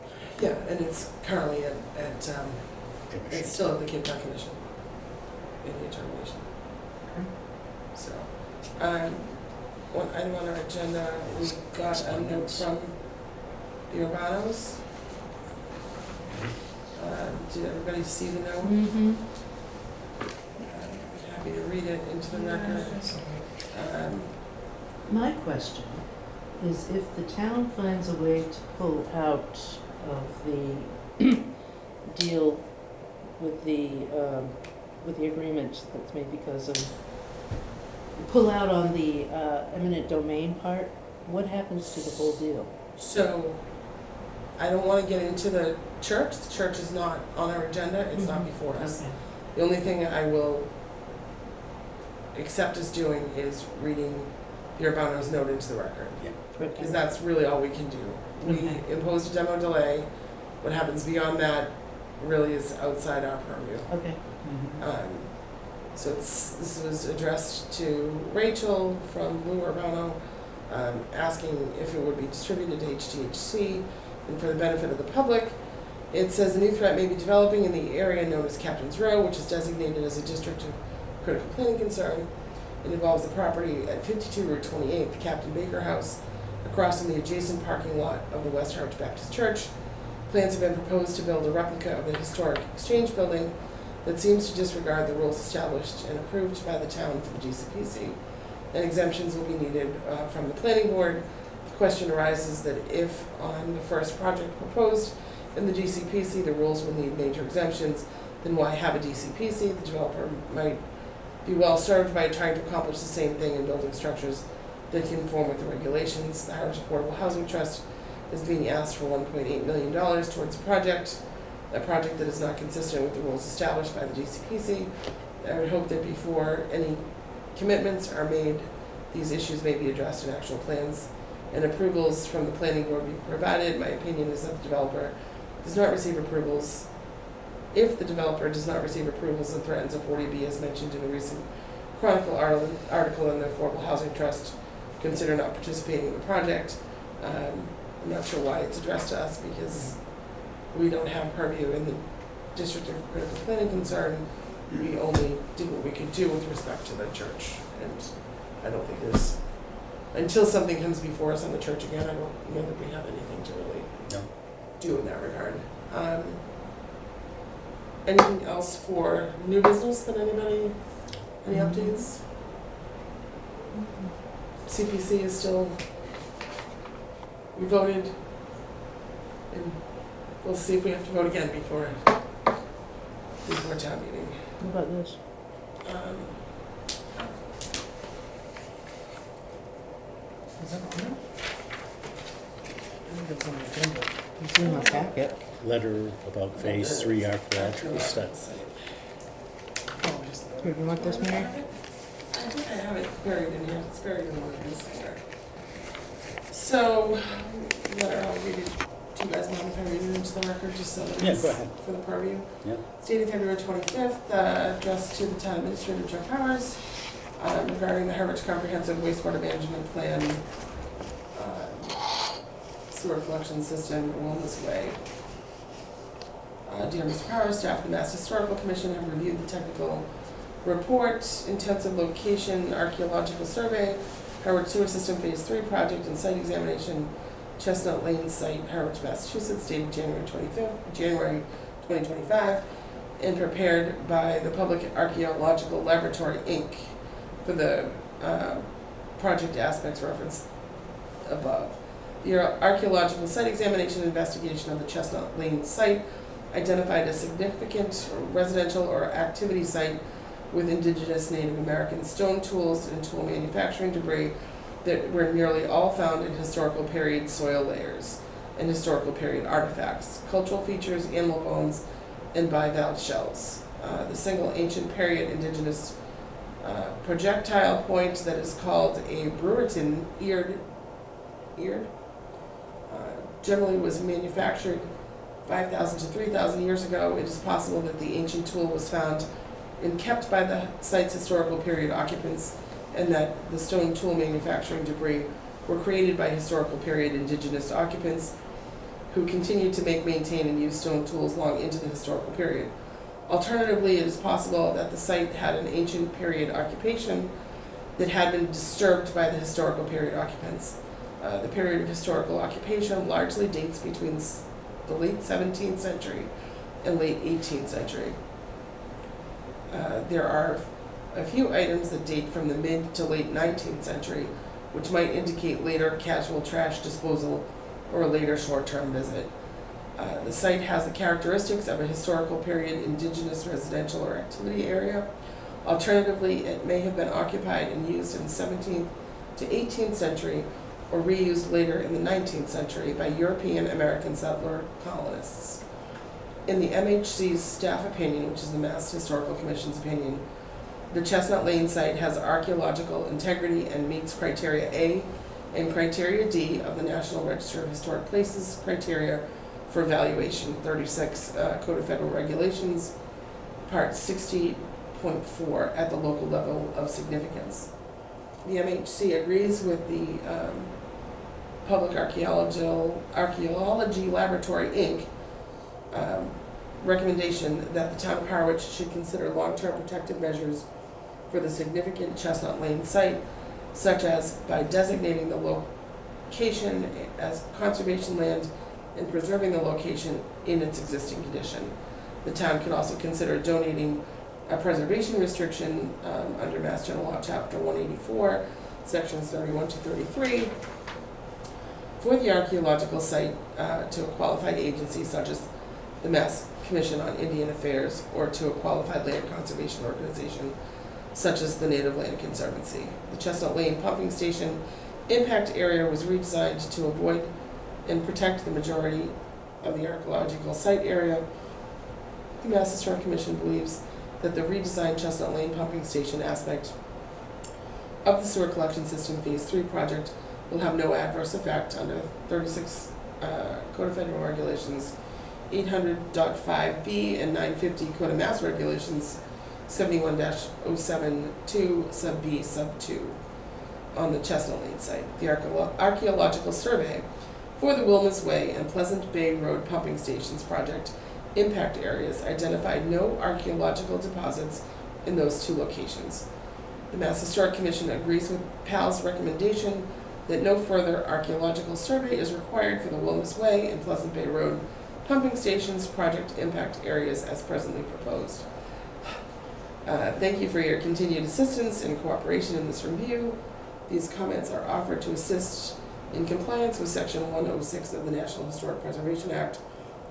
B: Yeah, and it's currently it's
A: Commission.
B: still at the Cape Cod Commission in the determination. So, one item on our agenda, we got a note from the Urbanos. Did everybody see the note?
D: Mm-hmm.
B: Happy to read it into the record.
D: My question is if the town finds a way to pull out of the deal with the agreement that's made because of, pull out on the eminent domain part, what happens to the whole deal?
B: So, I don't want to get into the church. The church is not on our agenda. It's not before us.
D: Okay.
B: The only thing I will accept us doing is reading the Urbanos note into the record. Because that's really all we can do. We
D: Okay.
B: imposed a demo delay. What happens beyond that really is outside our purview.
D: Okay.
B: So this was addressed to Rachel from Lou Urbano, asking if it would be distributed to HDHC and for the benefit of the public. It says a new threat may be developing in the area known as Captain's Row, which is designated as a district of critical planning concern. It involves the property at 52 Route 28, the Captain Baker House, across from the adjacent parking lot of the West Harwich Baptist Church. Plans have been proposed to build a replica of the historic Exchange Building that seems to disregard the rules established and approved by the town for the GCPC. And exemptions will be needed from the planning board. The question arises that if on the first project proposed in the GCPC, the rules will need major exemptions, then why have a DCPC? The developer might be well served by trying to accomplish the same thing in building structures that conform with the regulations. The Harwich Affordable Housing Trust is being asked for $1.8 million towards a project that is not consistent with the rules established by the GCPC. I would hope that before any commitments are made, these issues may be addressed in actual plans and approvals from the planning board be provided. My opinion is that the developer does not receive approvals. If the developer does not receive approvals and threatens a 40B as mentioned in a recent Chronicle article in the Affordable Housing Trust, consider not participating in the project. I'm not sure why it's addressed to us because we don't have purview in the District of Critical Planning Concern. We only did what we could do with respect to the church. And I don't think there's, until something comes before us on the church again, I don't know that we have anything to really do in that regard. Anything else for new business that anybody, any updates? CPC is still, we voted, and we'll see if we have to vote again before town meeting.
D: What about this?
C: Is that on there? I think it's on the agenda.
D: It's in my packet.
A: Letter about phase 3 archaeological study.
C: Oh, just the-
D: Here, you want this, Mary?
B: I think I have it buried in here. It's buried in one of these somewhere. So, letter, I'll read it to you guys, Mom, if I read it into the record, just so that
A: Yeah,
B: it's
A: go ahead.
B: for the purview.
A: Yeah.
B: It's dated February 25th, addressed to the town administrator, Joe Powers, regarding the Harwich Comprehensive Wastewater Management Plan, sewer collection system along this way. Dear Mr. Powers, staff of the Mass Historical Commission have reviewed the technical report, intensive location archaeological survey, Harwich Sewer System Phase 3 project and site examination, Chestnut Lane site, Harwich, Massachusetts, dated January 2025, and prepared by the Public Archaeological Laboratory, Inc. for the project aspects referenced above. The archaeological site examination investigation of the Chestnut Lane site identified a significant residential or activity site with indigenous Native American stone tools and tool manufacturing debris that were nearly all found in historical period soil layers and historical period artifacts, cultural features, animal bones, and bivalve shells. The single ancient period indigenous projectile point that is called a Brewerton eared, generally was manufactured 5,000 to 3,000 years ago. It is possible that the ancient tool was found and kept by the site's historical period occupants, and that the stone tool manufacturing debris were created by historical period indigenous occupants who continued to make, maintain, and use stone tools long into the historical period. Alternatively, it is possible that the site had an ancient period occupation that had been disturbed by the historical period occupants. The period of historical occupation largely dates between the late 17th century and late 18th century. There are a few items that date from the mid to late 19th century, which might indicate later casual trash disposal or a later short-term visit. The site has the characteristics of a historical period indigenous residential or activity area. Alternatively, it may have been occupied and used in the 17th to 18th century or reused later in the 19th century by European American settler colonists. In the MHC's staff opinion, which is the Mass Historical Commission's opinion, the Chestnut Lane site has archaeological integrity and meets criteria A and criteria D of the National Register of Historic Places criteria for evaluation, 36 Code of Federal Regulations, Part 60.4 at the local level of significance. The MHC agrees with the Public Archaeology Laboratory, Inc. Recommendation that the town of Harwich should consider long-term protective measures for the significant Chestnut Lane site, such as by designating the location as conservation land and preserving the location in its existing condition. The town could also consider donating a preservation restriction under Mass General Law, Chapter 184, Sections 31 to 33, for the archaeological site to a qualified agency such as the Mass Commission on Indian Affairs or to a qualified land conservation organization such as the Native Land Conservancy. The Chestnut Lane pumping station impact area was redesigned to avoid and protect the majority of the archaeological site area. The Mass Historic Commission believes that the redesigned Chestnut Lane pumping station aspect of the sewer collection system Phase 3 project will have no adverse effect under 36 Code of Federal Regulations 800.5B and 950 Code of Mass Regulations 71-072 sub B sub 2 on the Chestnut Lane site. The archaeological survey for the Wilmes Way and Pleasant Bay Road pumping stations project impact areas identified no archaeological deposits in those two locations. The Mass Historic Commission agrees with PAL's recommendation that no further archaeological survey is required for the Wilmes Way and Pleasant Bay Road pumping stations project impact areas as presently proposed. Thank you for your continued assistance and cooperation in this review. These comments are offered to assist in compliance with Section 106 of the National Historic Preservation Act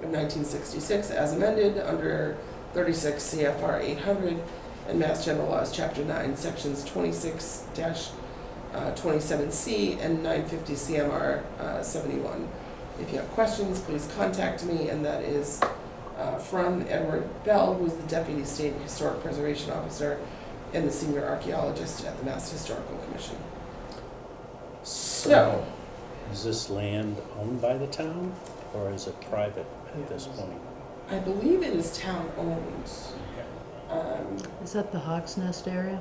B: of 1966 as amended under 36 CFR 800 and Mass General Laws Chapter 9, Sections 26-27C and 950 CMR 71. If you have questions, please contact me, and that is from Edward Bell, who is the Deputy State Historic Preservation Officer and the Senior Archaeologist at the Mass Historical Commission. So,
A: is this land owned by the town, or is it private at this point?
B: I believe it is town-owned.
D: Is that the Hawk's Nest area?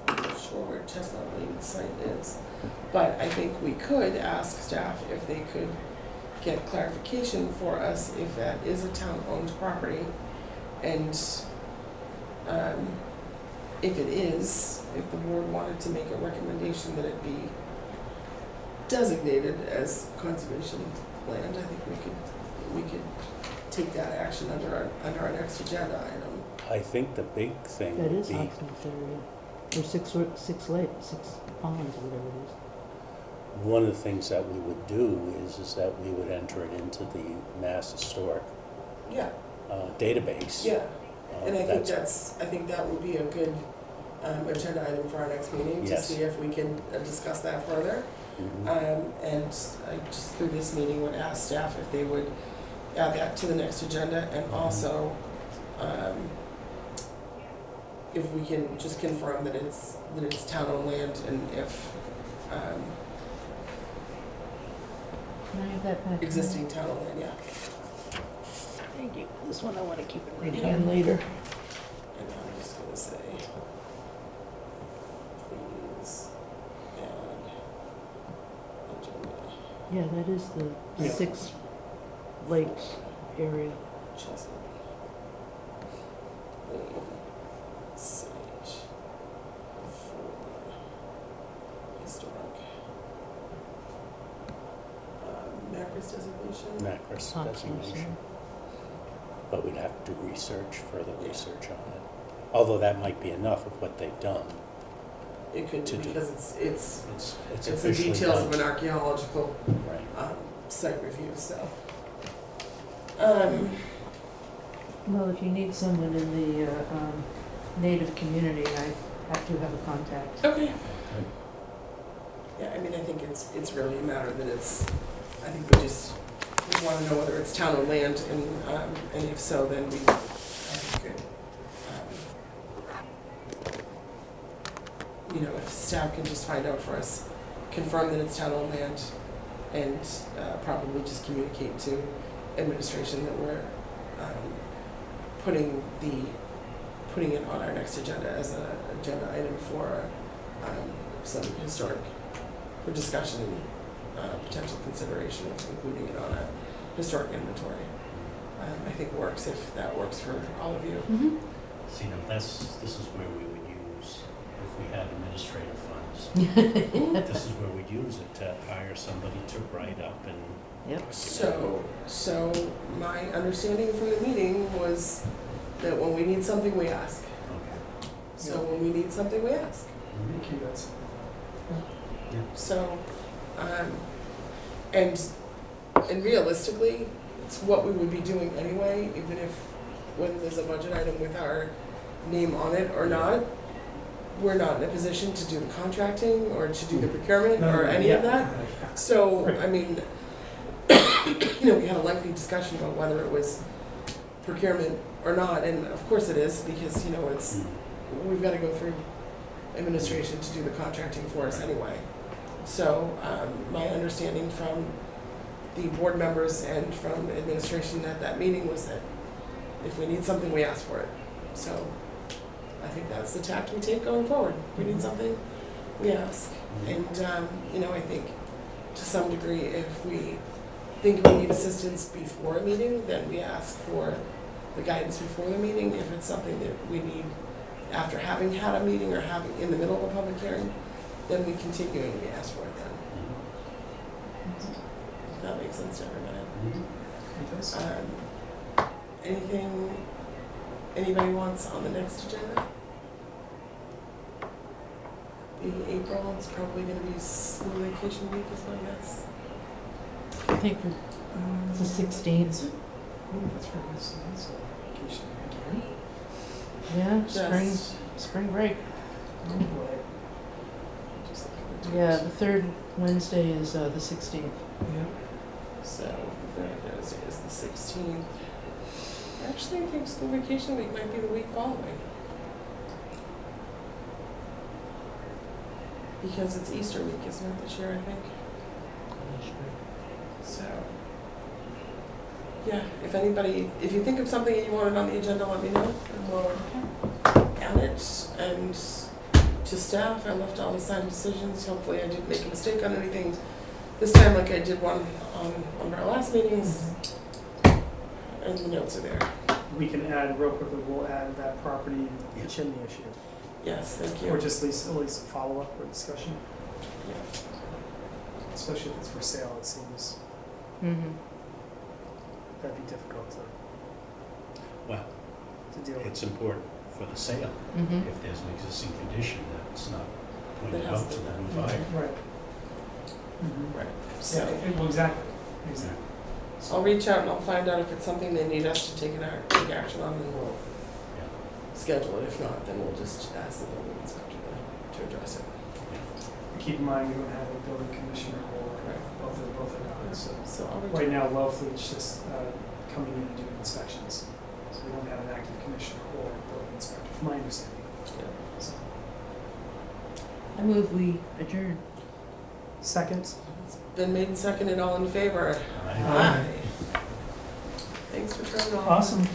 B: I'm not sure where Chestnut Lane site is, but I think we could ask staff if they could get clarification for us if that is a town-owned property, and if it is, if the board wanted to make a recommendation that it be designated as conservation land, I think we could take that action under our next agenda item.
A: I think the big thing
D: That
A: would
D: is
A: be,
D: Hawk's Nest area. There's six ponds or whatever it is.
A: one of the things that we would do is that we would enter it into the Mass Historic
B: Yeah,
A: database.
B: yeah, and I think
A: That's-
B: I think that would be a good agenda item for our next meeting to
A: Yes.
B: see if we can discuss that further.
A: Mhm.
B: And I just through this meeting would ask staff if they would add that to the next agenda, and also if we can just confirm that it's town-owned land, and if
D: Can I have that back?
B: existing town-owned land, yeah.
D: Thank you. This one I want to keep it right again later.
B: And I'm just gonna say, please add agenda
D: Yeah, that is the
A: Yeah.
D: Six Lakes area.
B: Chestnut Lane site for historic
A: Macris
D: Huh,
A: designation. But we'd have to do research, further research on it. Although that might be enough of what they've done.
B: It could
A: To
B: be
A: do.
B: because it's the
A: officially
B: details of
A: done.
B: an archaeological
A: Right.
B: site review, so.
D: Well, if you need someone in the native community, I do have a contact.
B: Okay. Yeah, I mean, I think it's really a matter that I think we just want to know whether it's town-owned land, and if so, then we, could, if staff can just find out for us, confirm that it's town-owned land, and probably just communicate to administration that we're putting it on our next agenda as an agenda item for some historic, for discussion and potential consideration of including it on a historic inventory. I think works if that works for all of you.
D: Mm-hmm.
A: See, now this is where we would use, if we had administrative funds, this is where we'd use it to hire somebody to write up and.
D: Yep.
B: So my understanding from the meeting was that when we need something, we ask.
A: Okay.
B: So when we need something, we ask.
C: Thank you, that's.
B: So, and realistically, it's what we would be doing anyway, even if, whether there's a budget item with our name on it or not, we're not in a position to do the contracting or to do the procurement or any of that. So, I mean, we had a lengthy discussion about whether it was procurement or not, and of course it is, because, we've got to go through administration to do the contracting for us anyway. So, my understanding from the board members and from administration at that meeting was that if we need something, we ask for it. So, I think that's the tact we take going forward. If we need something, we ask. And, I think to some degree, if we think we need assistance before a meeting, then we ask for the guidance before the meeting. If it's something that we need after having had a meeting or having in the middle of a public hearing, then we continually ask for it then. If that makes sense to everybody. Anything anybody wants on the next agenda? Being April, it's probably going to be school vacation week is my guess.
D: I think it's the 16th.
C: Oh, that's right, that's vacation again.
D: Yeah,
B: Yes.
D: spring break.
C: Oh, boy. Just look at the
D: Yeah,
C: times.
D: the third Wednesday is the 16th.
C: Yeah.
B: So the third Thursday is the 16th. Actually, I think school vacation week might be the week following. Because it's Easter week, isn't it, this year, I think? So, yeah, if you think of something and you want it on the agenda, let me know, and we'll add it. And to staff, I left all the signed decisions. Hopefully I didn't make a mistake on anything this time like I did one on one of our last meetings. And the notes are there.
C: We can add, real quickly, we'll add that property chimney issue.
B: Yes, thank you.
C: Or just at least a follow-up or discussion,
B: Yeah.
C: especially if it's for sale, it seems
D: Mm-hmm.
C: that'd be difficult
A: Well,
C: to deal with.
A: it's important for the sale.
D: Mm-hmm.
A: If there's an existing condition that's not pointed
B: That has
A: out to
B: to
A: the
B: be
A: new buyer.
C: Right. Mhm.
B: Right.
C: Yeah,
B: So
C: well, exactly, exactly.
B: I'll reach out and I'll find out if it's something they need us to take action on, and we'll schedule it. If not, then we'll just ask the building inspector to address it.
C: Keep in mind, we don't have a building commissioner or
B: Right.
C: both are not, so.
B: So I'll reach
C: Right
B: out.
C: now, Wellfleet's just coming in and doing inspections, so we don't have an active commissioner or building inspector, from my understanding.
B: Yeah.
C: So,
D: I move we adjourn.
C: second?
B: Been made and seconded, all in favor?
A: Aye.
B: Aye. Thanks for turning off.
C: Awesome.